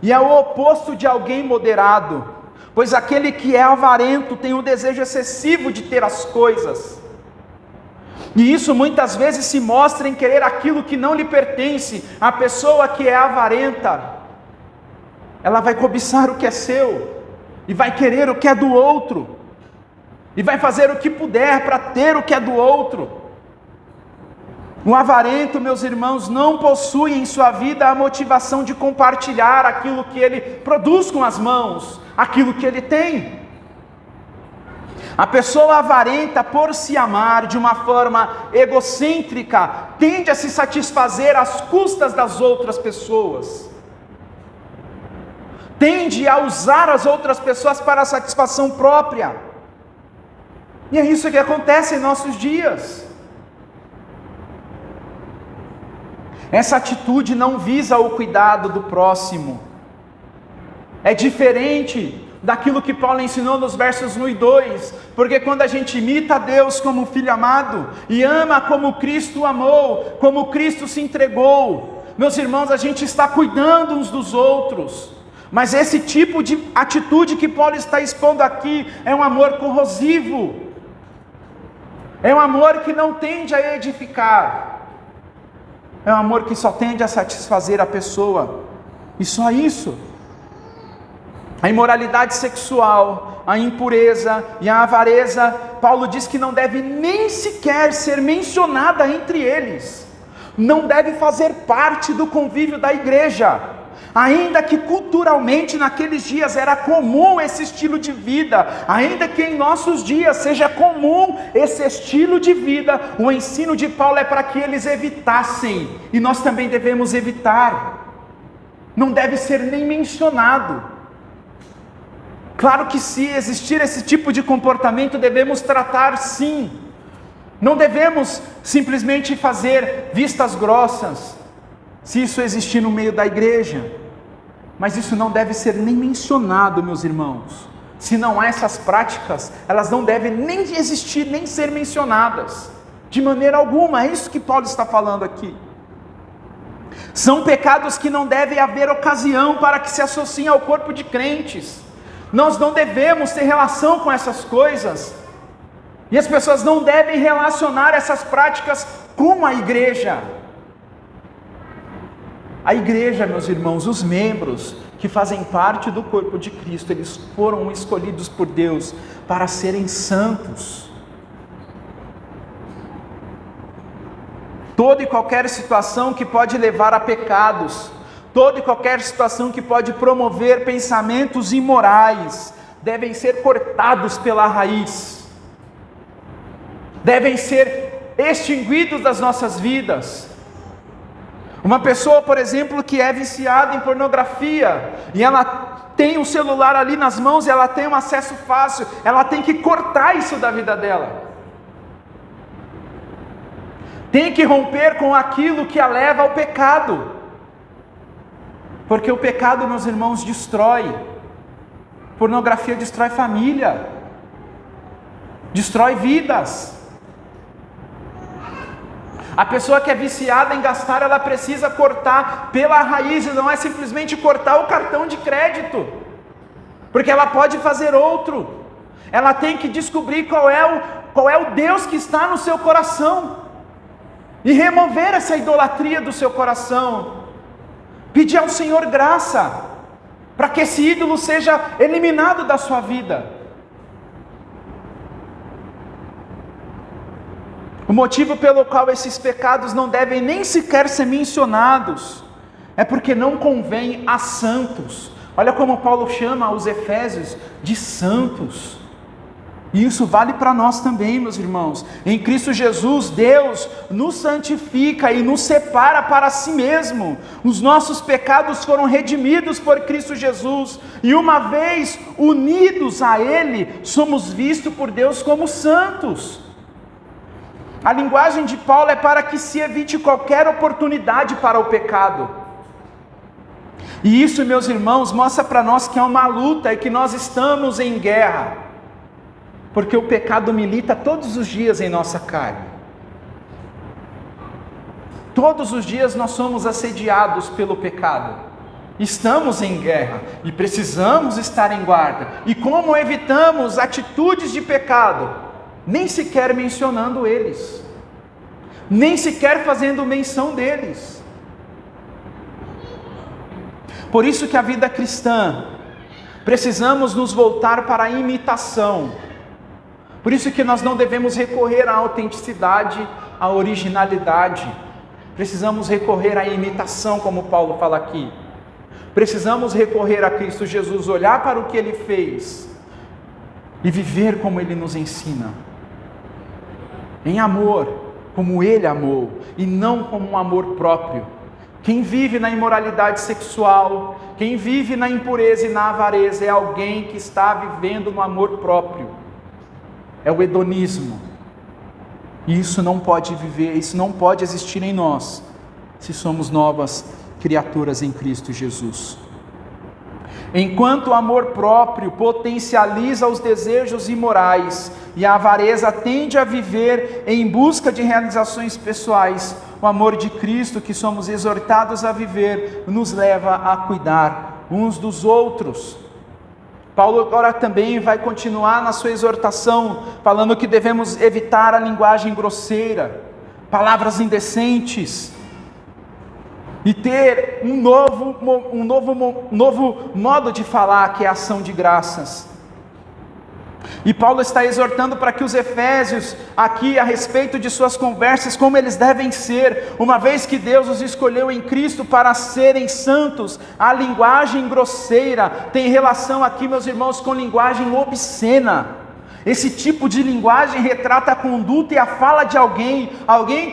e é o oposto de alguém moderado, pois aquele que é avarento tem o desejo excessivo de ter as coisas. E isso muitas vezes se mostra em querer aquilo que não lhe pertence. A pessoa que é avarenta, ela vai cobiçar o que é seu, e vai querer o que é do outro, e vai fazer o que puder para ter o que é do outro. O avarento, meus irmãos, não possui em sua vida a motivação de compartilhar aquilo que ele produz com as mãos, aquilo que ele tem. A pessoa avarenta, por se amar de uma forma egocêntrica, tende a se satisfazer às custas das outras pessoas. Tende a usar as outras pessoas para a satisfação própria. E é isso que acontece em nossos dias. Essa atitude não visa o cuidado do próximo. É diferente daquilo que Paulo ensinou nos versos 1 e 2, porque quando a gente imita a Deus como filho amado, e ama como Cristo amou, como Cristo se entregou, meus irmãos, a gente está cuidando uns dos outros, mas esse tipo de atitude que Paulo está expondo aqui, é um amor corrosivo, é um amor que não tende a edificar, é um amor que só tende a satisfazer a pessoa, e só isso. A imoralidade sexual, a impureza e a avareza, Paulo diz que não deve nem sequer ser mencionada entre eles, não deve fazer parte do convívio da igreja, ainda que culturalmente naqueles dias era comum esse estilo de vida, ainda que em nossos dias seja comum esse estilo de vida, o ensino de Paulo é para que eles evitassem, e nós também devemos evitar, não deve ser nem mencionado. Claro que se existir esse tipo de comportamento, devemos tratar sim. Não devemos simplesmente fazer vistas grossas, se isso existir no meio da igreja. Mas isso não deve ser nem mencionado, meus irmãos. Se não há essas práticas, elas não devem nem existir, nem ser mencionadas. De maneira alguma, é isso que Paulo está falando aqui. São pecados que não deve haver ocasião para que se associem ao corpo de crentes. Nós não devemos ter relação com essas coisas, e as pessoas não devem relacionar essas práticas com a igreja. A igreja, meus irmãos, os membros que fazem parte do corpo de Cristo, eles foram escolhidos por Deus para serem santos. Toda e qualquer situação que pode levar a pecados, toda e qualquer situação que pode promover pensamentos imorais, devem ser cortados pela raiz, devem ser extinguidos das nossas vidas. Uma pessoa, por exemplo, que é viciada em pornografia, e ela tem um celular ali nas mãos, e ela tem um acesso fácil, ela tem que cortar isso da vida dela. Tem que romper com aquilo que a leva ao pecado. Porque o pecado, meus irmãos, destrói. Pornografia destrói família, destrói vidas. A pessoa que é viciada em gastar, ela precisa cortar pela raiz, e não é simplesmente cortar o cartão de crédito, porque ela pode fazer outro. Ela tem que descobrir qual é o Deus que está no seu coração, e remover essa idolatria do seu coração. Pedir ao Senhor graça, para que esse ídolo seja eliminado da sua vida. O motivo pelo qual esses pecados não devem nem sequer ser mencionados, é porque não convém a santos. Olha como Paulo chama os Efésios de santos. E isso vale para nós também, meus irmãos. Em Cristo Jesus, Deus nos santifica e nos separa para si mesmo. Os nossos pecados foram redimidos por Cristo Jesus. E uma vez unidos a Ele, somos vistos por Deus como santos. A linguagem de Paulo é para que se evite qualquer oportunidade para o pecado. E isso, meus irmãos, mostra para nós que é uma luta e que nós estamos em guerra. Porque o pecado milita todos os dias em nossa carne. Todos os dias nós somos assediados pelo pecado. Estamos em guerra e precisamos estar em guarda. E como evitamos atitudes de pecado? Nem sequer mencionando eles, nem sequer fazendo menção deles. Por isso que a vida cristã, precisamos nos voltar para a imitação. Por isso que nós não devemos recorrer à autenticidade, à originalidade. Precisamos recorrer à imitação, como Paulo fala aqui. Precisamos recorrer a Cristo Jesus, olhar para o que Ele fez e viver como Ele nos ensina. Em amor, como Ele amou, e não como um amor próprio. Quem vive na imoralidade sexual, quem vive na impureza e na avareza, é alguém que está vivendo no amor próprio. É o hedonismo. E isso não pode viver, isso não pode existir em nós, se somos novas criaturas em Cristo Jesus. Enquanto o amor próprio potencializa os desejos imorais e a avareza tende a viver em busca de realizações pessoais, o amor de Cristo, que somos exortados a viver, nos leva a cuidar uns dos outros. Paulo agora também vai continuar na sua exortação, falando que devemos evitar a linguagem grosseira, palavras indecentes, e ter um novo modo de falar, que é a ação de graças. E Paulo está exortando para que os efésios, aqui a respeito de suas conversas, como eles devem ser, uma vez que Deus os escolheu em Cristo para serem santos. A linguagem grosseira tem relação aqui, meus irmãos, com linguagem obscena. Esse tipo de linguagem retrata a conduta e a fala de alguém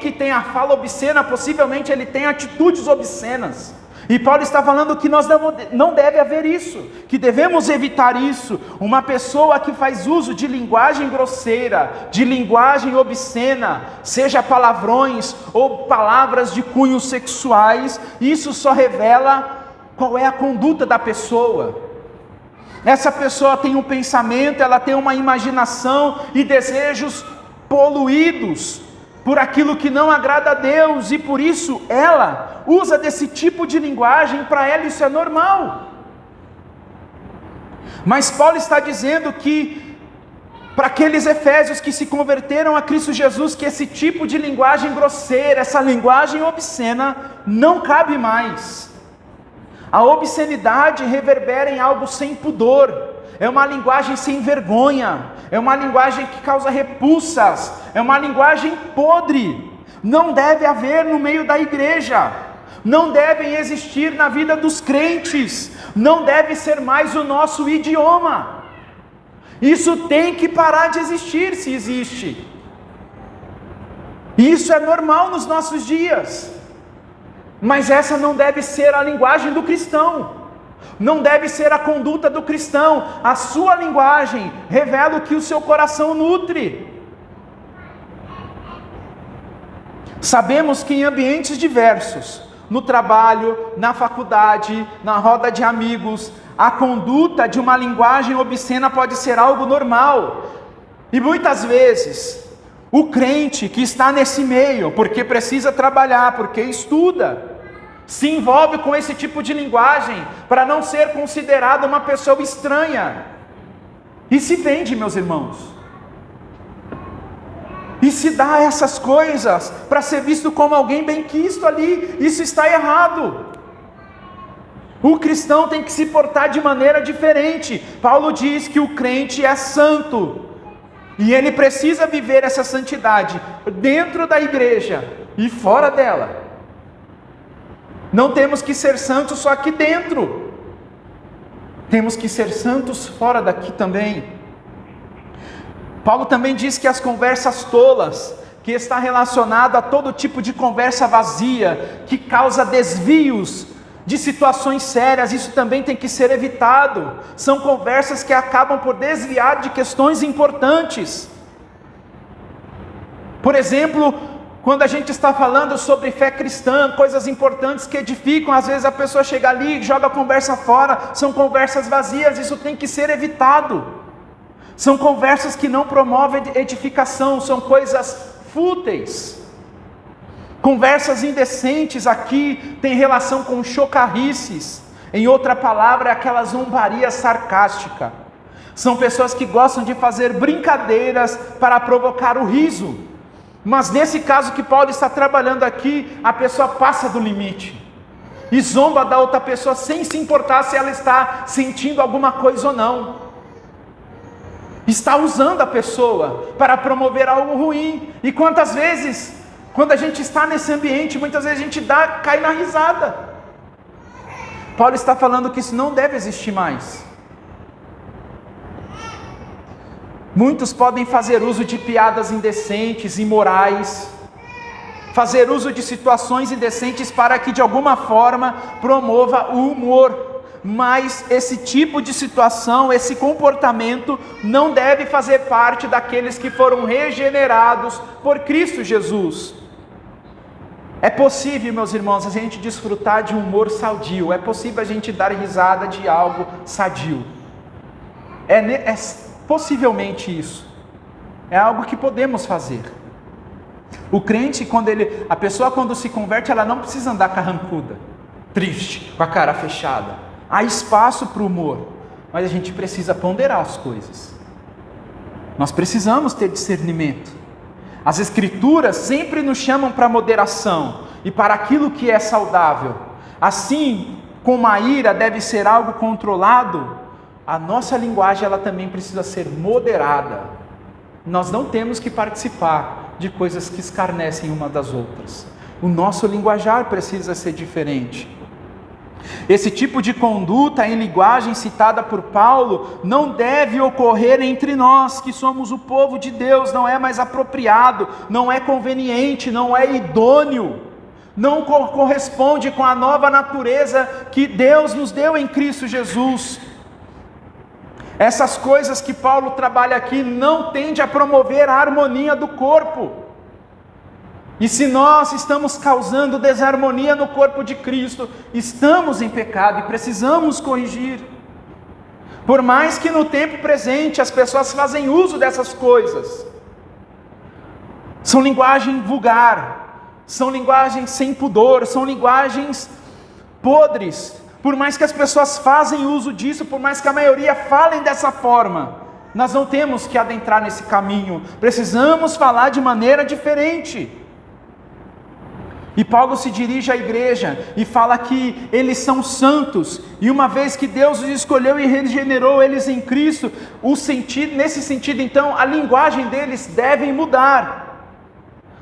que tem a fala obscena, possivelmente ele tem atitudes obscenas. E Paulo está falando que nós não deve haver isso, que devemos evitar isso. Uma pessoa que faz uso de linguagem grosseira, de linguagem obscena, seja palavrões ou palavras de cunho sexuais, isso só revela qual é a conduta da pessoa. Essa pessoa tem um pensamento, ela tem uma imaginação e desejos poluídos por aquilo que não agrada a Deus, e por isso ela usa desse tipo de linguagem. Para ela isso é normal. Mas Paulo está dizendo que para aqueles efésios que se converteram a Cristo Jesus, que esse tipo de linguagem grosseira, essa linguagem obscena não cabe mais. A obscenidade reverbera em algo sem pudor, é uma linguagem sem vergonha, é uma linguagem que causa repulsas, é uma linguagem podre. Não deve haver no meio da igreja, não devem existir na vida dos crentes, não deve ser mais o nosso idioma. Isso tem que parar de existir, se existe. Isso é normal nos nossos dias. Mas essa não deve ser a linguagem do cristão, não deve ser a conduta do cristão. A sua linguagem revela o que o seu coração nutre. Sabemos que em ambientes diversos, no trabalho, na faculdade, na roda de amigos, a conduta de uma linguagem obscena pode ser algo normal. E muitas vezes, o crente que está nesse meio, porque precisa trabalhar, porque estuda, se envolve com esse tipo de linguagem, para não ser considerado uma pessoa estranha, e se vende, meus irmãos, e se dá essas coisas, para ser visto como alguém bem quisto ali. Isso está errado. O cristão tem que se portar de maneira diferente. Paulo diz que o crente é santo, e ele precisa viver essa santidade dentro da igreja e fora dela. Não temos que ser santos só aqui dentro, temos que ser santos fora daqui também. Paulo também diz que as conversas tolas, que está relacionado a todo tipo de conversa vazia, que causa desvios de situações sérias, isso também tem que ser evitado. São conversas que acabam por desviar de questões importantes. Por exemplo, quando a gente está falando sobre fé cristã, coisas importantes que edificam, às vezes a pessoa chega ali e joga a conversa fora, são conversas vazias, isso tem que ser evitado. São conversas que não promovem edificação, são coisas fúteis. Conversas indecentes aqui tem relação com chocarrices. Em outra palavra, é aquela zombaria sarcástica. São pessoas que gostam de fazer brincadeiras para provocar o riso. Mas nesse caso que Paulo está trabalhando aqui, a pessoa passa do limite e zomba da outra pessoa sem se importar se ela está sentindo alguma coisa ou não. Está usando a pessoa para promover algo ruim. E quantas vezes, quando a gente está nesse ambiente, muitas vezes a gente cai na risada. Paulo está falando que isso não deve existir mais. Muitos podem fazer uso de piadas indecentes, imorais, fazer uso de situações indecentes para que de alguma forma promova o humor. Mas esse tipo de situação, esse comportamento não deve fazer parte daqueles que foram regenerados por Cristo Jesus. É possível, meus irmãos, a gente desfrutar de um humor sadio, é possível a gente dar risada de algo sadio. É possivelmente isso. É algo que podemos fazer. O crente, a pessoa quando se converte, ela não precisa andar carrancuda, triste, com a cara fechada. Há espaço para o humor, mas a gente precisa ponderar as coisas. Nós precisamos ter discernimento. As Escrituras sempre nos chamam para moderação e para aquilo que é saudável. Assim como a ira deve ser algo controlado, a nossa linguagem ela também precisa ser moderada. Nós não temos que participar de coisas que escarnecem uma das outras. O nosso linguajar precisa ser diferente. Esse tipo de conduta em linguagem citada por Paulo não deve ocorrer entre nós, que somos o povo de Deus. Não é mais apropriado, não é conveniente, não é idôneo, não corresponde com a nova natureza que Deus nos deu em Cristo Jesus. Essas coisas que Paulo trabalha aqui não tendem a promover a harmonia do corpo. E se nós estamos causando desarmonia no corpo de Cristo, estamos em pecado e precisamos corrigir. Por mais que no tempo presente as pessoas fazem uso dessas coisas, são linguagem vulgar, são linguagens sem pudor, são linguagens podres. Por mais que as pessoas fazem uso disso, por mais que a maioria falem dessa forma, nós não temos que adentrar nesse caminho, precisamos falar de maneira diferente. E Paulo se dirige à igreja e fala que eles são santos, e uma vez que Deus os escolheu e regenerou eles em Cristo, nesse sentido então, a linguagem deles deve mudar.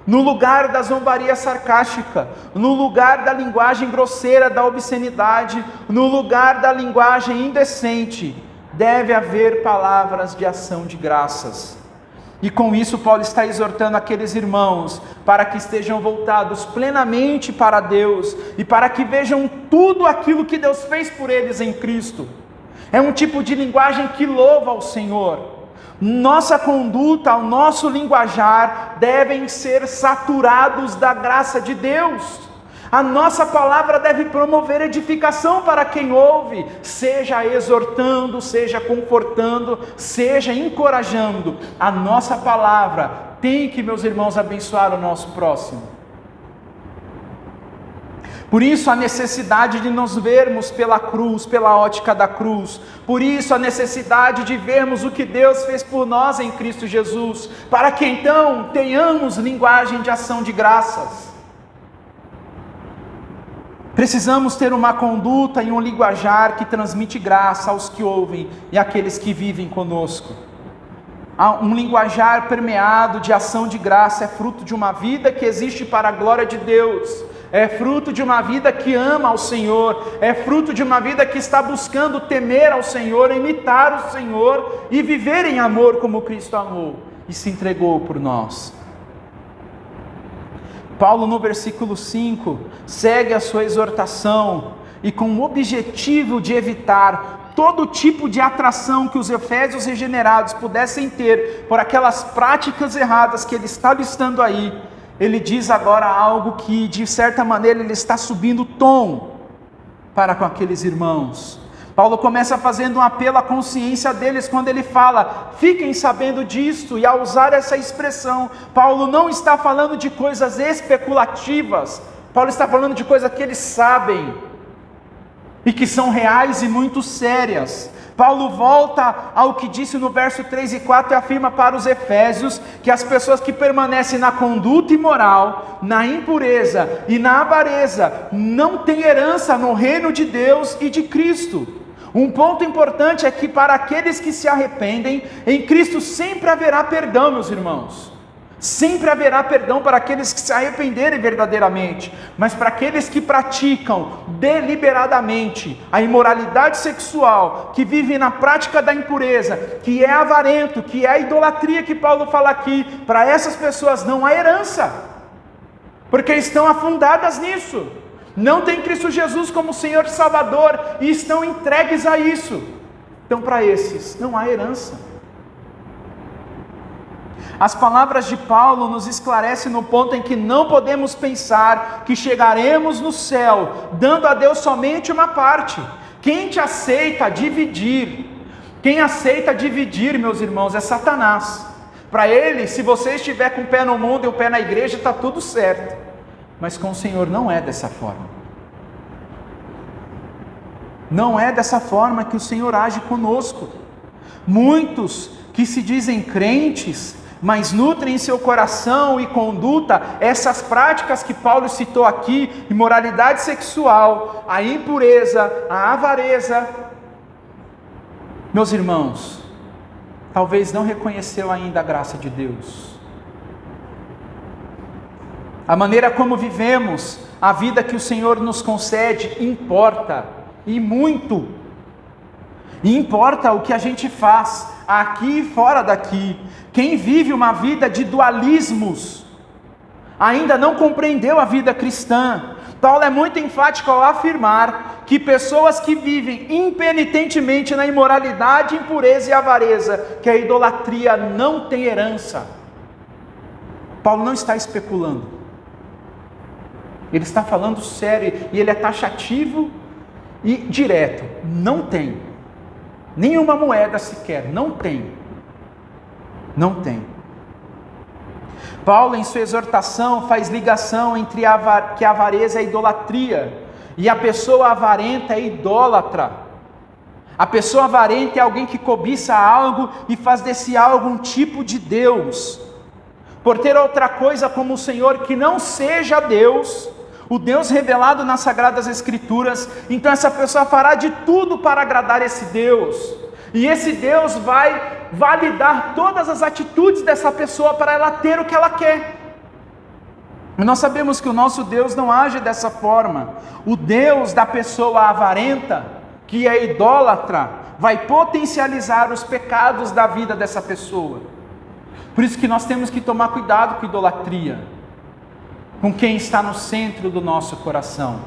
No lugar da zombaria sarcástica, no lugar da linguagem grosseira, da obscenidade, no lugar da linguagem indecente, deve haver palavras de ação de graças. E com isso Paulo está exortando aqueles irmãos para que estejam voltados plenamente para Deus e para que vejam tudo aquilo que Deus fez por eles em Cristo. É um tipo de linguagem que louva ao Senhor. Nossa conduta, o nosso linguajar devem ser saturados da graça de Deus. A nossa palavra deve promover edificação para quem ouve, seja exortando, seja confortando, seja encorajando. A nossa palavra tem que, meus irmãos, abençoar o nosso próximo. Por isso a necessidade de nos vermos pela cruz, pela ótica da cruz. Por isso a necessidade de vermos o que Deus fez por nós em Cristo Jesus, para que então tenhamos linguagem de ação de graças. Precisamos ter uma conduta e um linguajar que transmite graça aos que ouvem e àqueles que vivem conosco. Um linguajar permeado de ação de graça é fruto de uma vida que existe para a glória de Deus, é fruto de uma vida que ama ao Senhor, é fruto de uma vida que está buscando temer ao Senhor, imitar o Senhor e viver em amor como Cristo amou e se entregou por nós. Paulo, no versículo 5, segue a sua exortação e com o objetivo de evitar todo tipo de atração que os efésios regenerados pudessem ter por aquelas práticas erradas que ele está listando aí, ele diz agora algo que, de certa maneira, ele está subindo o tom para com aqueles irmãos. Paulo começa fazendo um apelo à consciência deles quando ele fala, fiquem sabendo disto, e ao usar essa expressão, Paulo não está falando de coisas especulativas, Paulo está falando de coisas que eles sabem, e que são reais e muito sérias. Paulo volta ao que disse no verso 3 e 4 e afirma para os efésios, que as pessoas que permanecem na conduta imoral, na impureza e na avareza, não têm herança no reino de Deus e de Cristo. Um ponto importante é que para aqueles que se arrependem, em Cristo sempre haverá perdão, meus irmãos. Sempre haverá perdão para aqueles que se arrependerem verdadeiramente, mas para aqueles que praticam deliberadamente a imoralidade sexual, que vivem na prática da impureza, que é avarento, que é a idolatria que Paulo fala aqui, para essas pessoas não há herança, porque estão afundadas nisso. Não tem Cristo Jesus como Senhor e Salvador e estão entregues a isso. Então para esses não há herança. As palavras de Paulo nos esclarecem no ponto em que não podemos pensar que chegaremos no céu dando a Deus somente uma parte. Quem aceita dividir, meus irmãos, é Satanás. Para ele, se você estiver com o pé no mundo e o pé na igreja, está tudo certo. Mas com o Senhor não é dessa forma. Não é dessa forma que o Senhor age conosco. Muitos que se dizem crentes, mas nutrem em seu coração e conduta essas práticas que Paulo citou aqui, imoralidade sexual, a impureza, a avareza. Meus irmãos, talvez não reconheceu ainda a graça de Deus. A maneira como vivemos, a vida que o Senhor nos concede, importa, e muito. E importa o que a gente faz, aqui e fora daqui. Quem vive uma vida de dualismos, ainda não compreendeu a vida cristã. Paulo é muito enfático ao afirmar que pessoas que vivem impenitentemente na imoralidade, impureza e avareza, que a idolatria não tem herança. Paulo não está especulando. Ele está falando sério e ele é taxativo e direto. Não tem. Nenhuma moeda sequer. Não tem. Não tem. Paulo, em sua exortação, faz ligação entre que a avareza é idolatria e a pessoa avarenta é idólatra. A pessoa avarenta é alguém que cobiça algo e faz desse algo um tipo de Deus. Por ter outra coisa como o Senhor que não seja Deus, o Deus revelado nas Sagradas Escrituras, então essa pessoa fará de tudo para agradar esse Deus, e esse Deus vai validar todas as atitudes dessa pessoa para ela ter o que ela quer. E nós sabemos que o nosso Deus não age dessa forma. O Deus da pessoa avarenta, que é idólatra, vai potencializar os pecados da vida dessa pessoa. Por isso que nós temos que tomar cuidado com idolatria, com quem está no centro do nosso coração.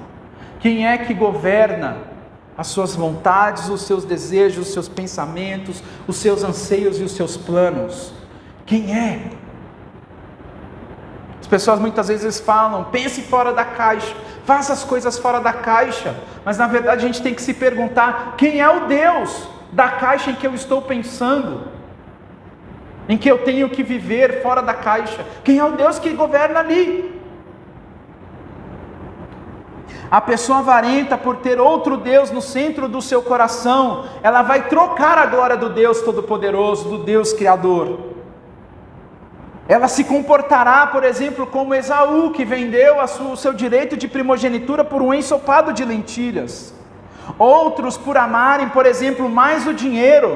Quem é que governa as suas vontades, os seus desejos, os seus pensamentos, os seus anseios e os seus planos? Quem é? As pessoas muitas vezes falam, pense fora da caixa, faça as coisas fora da caixa, mas na verdade a gente tem que se perguntar, quem é o Deus da caixa em que eu estou pensando? Em que eu tenho que viver fora da caixa? Quem é o Deus que governa ali? A pessoa avarenta, por ter outro Deus no centro do seu coração, ela vai trocar a glória do Deus Todo-Poderoso, do Deus Criador. Ela se comportará, por exemplo, como Esaú, que vendeu o seu direito de primogenitura por um ensopado de lentilhas. Outros, por amarem, por exemplo, mais o dinheiro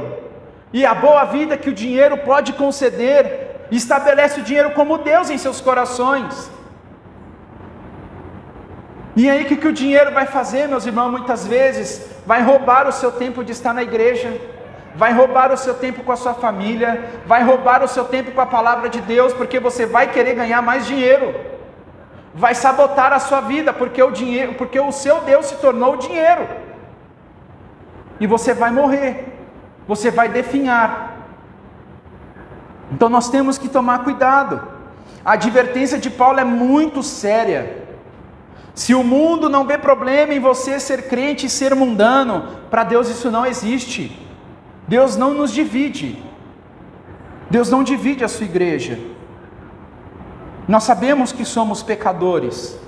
e a boa vida que o dinheiro pode conceder, estabelece o dinheiro como Deus em seus corações. E aí o que o dinheiro vai fazer, meus irmãos? Muitas vezes vai roubar o seu tempo de estar na igreja, vai roubar o seu tempo com a sua família, vai roubar o seu tempo com a palavra de Deus, porque você vai querer ganhar mais dinheiro, vai sabotar a sua vida, porque o seu Deus se tornou o dinheiro, e você vai morrer, você vai definhar. Então nós temos que tomar cuidado. A advertência de Paulo é muito séria. Se o mundo não vê problema em você ser crente e ser mundano, para Deus isso não existe. Deus não nos divide. Deus não divide a sua igreja. Nós sabemos que somos pecadores,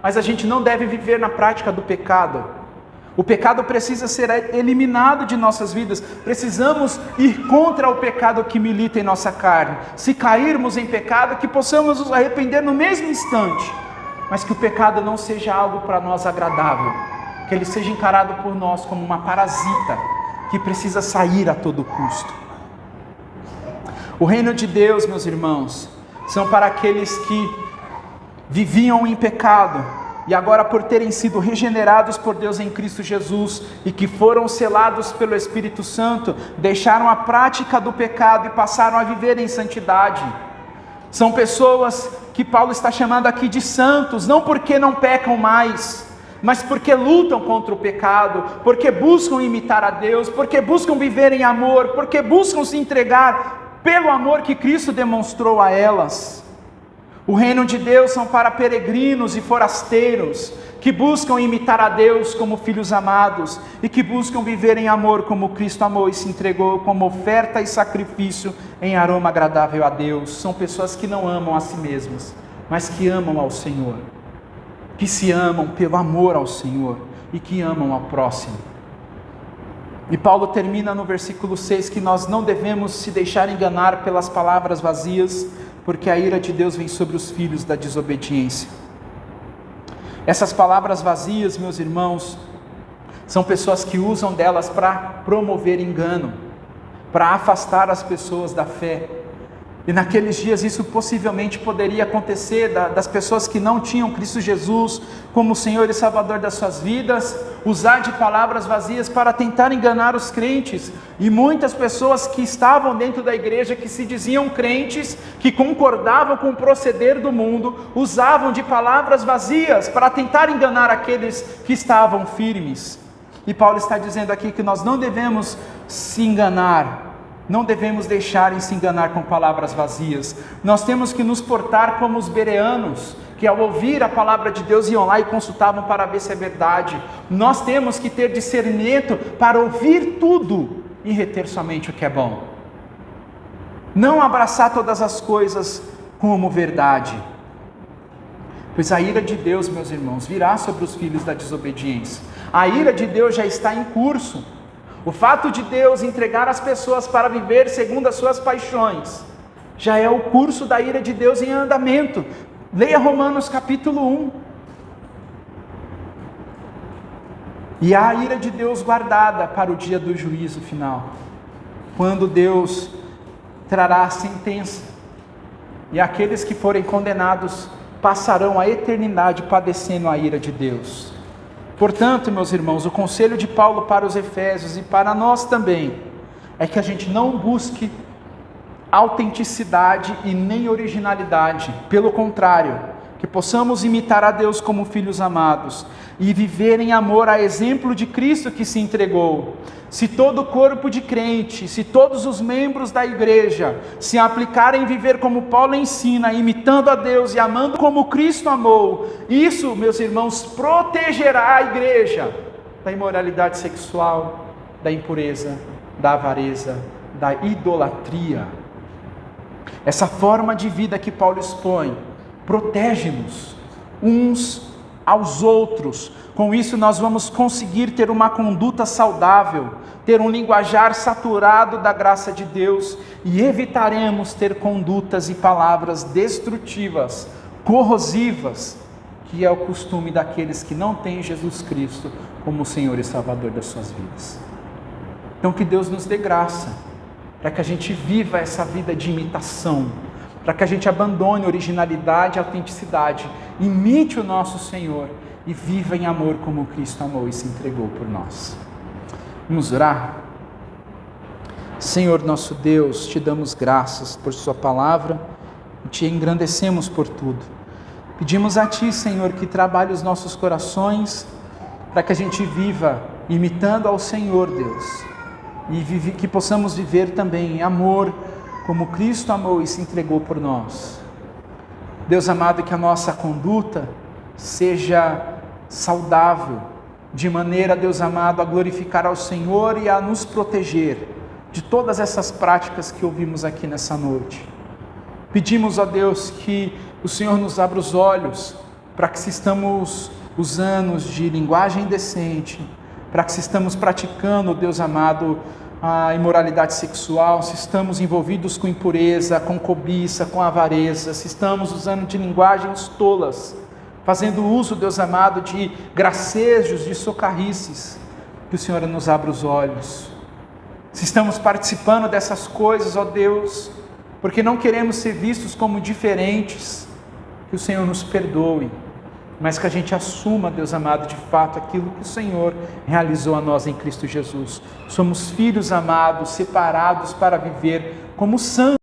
mas a gente não deve viver na prática do pecado. O pecado precisa ser eliminado de nossas vidas. Precisamos ir contra o pecado que milita em nossa carne. Se cairmos em pecado, que possamos nos arrepender no mesmo instante, mas que o pecado não seja algo para nós agradável, que ele seja encarado por nós como uma parasita que precisa sair a todo custo. O reino de Deus, meus irmãos, são para aqueles que viviam em pecado e agora, por terem sido regenerados por Deus em Cristo Jesus e que foram selados pelo Espírito Santo, deixaram a prática do pecado e passaram a viver em santidade. São pessoas que Paulo está chamando aqui de santos, não porque não pecam mais, mas porque lutam contra o pecado, porque buscam imitar a Deus, porque buscam viver em amor, porque buscam se entregar pelo amor que Cristo demonstrou a elas. O reino de Deus são para peregrinos e forasteiros, que buscam imitar a Deus como filhos amados, e que buscam viver em amor como Cristo amou e se entregou como oferta e sacrifício em aroma agradável a Deus. São pessoas que não amam a si mesmas, mas que amam ao Senhor, que se amam pelo amor ao Senhor e que amam ao próximo. E Paulo termina no versículo 6 que nós não devemos se deixar enganar pelas palavras vazias, porque a ira de Deus vem sobre os filhos da desobediência. Essas palavras vazias, meus irmãos, são pessoas que usam delas para promover engano, para afastar as pessoas da fé. E naqueles dias isso possivelmente poderia acontecer das pessoas que não tinham Cristo Jesus como Senhor e Salvador das suas vidas, usar de palavras vazias para tentar enganar os crentes. E muitas pessoas que estavam dentro da igreja, que se diziam crentes, que concordavam com o proceder do mundo, usavam de palavras vazias para tentar enganar aqueles que estavam firmes. E Paulo está dizendo aqui que nós não devemos se enganar, não devemos deixar em se enganar com palavras vazias. Nós temos que nos portar como os bereanos, que ao ouvir a palavra de Deus iam lá e consultavam para ver se é verdade. Nós temos que ter discernimento para ouvir tudo e reter somente o que é bom. Não abraçar todas as coisas como verdade. Pois a ira de Deus, meus irmãos, virá sobre os filhos da desobediência. A ira de Deus já está em curso. O fato de Deus entregar as pessoas para viver segundo as suas paixões, já é o curso da ira de Deus em andamento. Leia Romanos capítulo 1. E há a ira de Deus guardada para o dia do juízo final, quando Deus trará a sentença, e aqueles que forem condenados passarão a eternidade padecendo a ira de Deus. Portanto, meus irmãos, o conselho de Paulo para os Efésios e para nós também, é que a gente não busque autenticidade e nem originalidade, pelo contrário, que possamos imitar a Deus como filhos amados, e viver em amor a exemplo de Cristo que se entregou. Se todo o corpo de crente, se todos os membros da igreja se aplicarem em viver como Paulo ensina, imitando a Deus e amando como Cristo amou, isso, meus irmãos, protegerá a igreja da imoralidade sexual, da impureza, da avareza, da idolatria. Essa forma de vida que Paulo expõe, protege-nos uns aos outros, Com isso nós vamos conseguir ter uma conduta saudável, ter um linguajar saturado da graça de Deus e evitaremos ter condutas e palavras destrutivas, corrosivas, que é o costume daqueles que não têm Jesus Cristo como Senhor e Salvador das suas vidas. Então que Deus nos dê graça, para que a gente viva essa vida de imitação, para que a gente abandone originalidade e autenticidade, imite o nosso Senhor e viva em amor como Cristo amou e se entregou por nós. Vamos orar? Senhor nosso Deus, te damos graças por sua palavra e te engrandecemos por tudo. Pedimos a ti, Senhor, que trabalhe os nossos corações para que a gente viva imitando ao Senhor, Deus, e que possamos viver também em amor como Cristo amou e se entregou por nós. Deus amado, que a nossa conduta seja saudável, de maneira, Deus amado, a glorificar ao Senhor e a nos proteger de todas essas práticas que ouvimos aqui nessa noite. Pedimos a Deus que o Senhor nos abra os olhos para que, se estamos usando de linguagem decente, para que, se estamos praticando, Deus amado, a imoralidade sexual, se estamos envolvidos com impureza, com cobiça, com avareza, se estamos usando de linguagens tolas, fazendo uso, Deus amado, de gracejos, de socarrices, que o Senhor nos abra os olhos. Se estamos participando dessas coisas, ó Deus, porque não queremos ser vistos como diferentes, que o Senhor nos perdoe, mas que a gente assuma, Deus amado, de fato, aquilo que o Senhor realizou a nós em Cristo Jesus. Somos filhos amados, separados para viver como santos,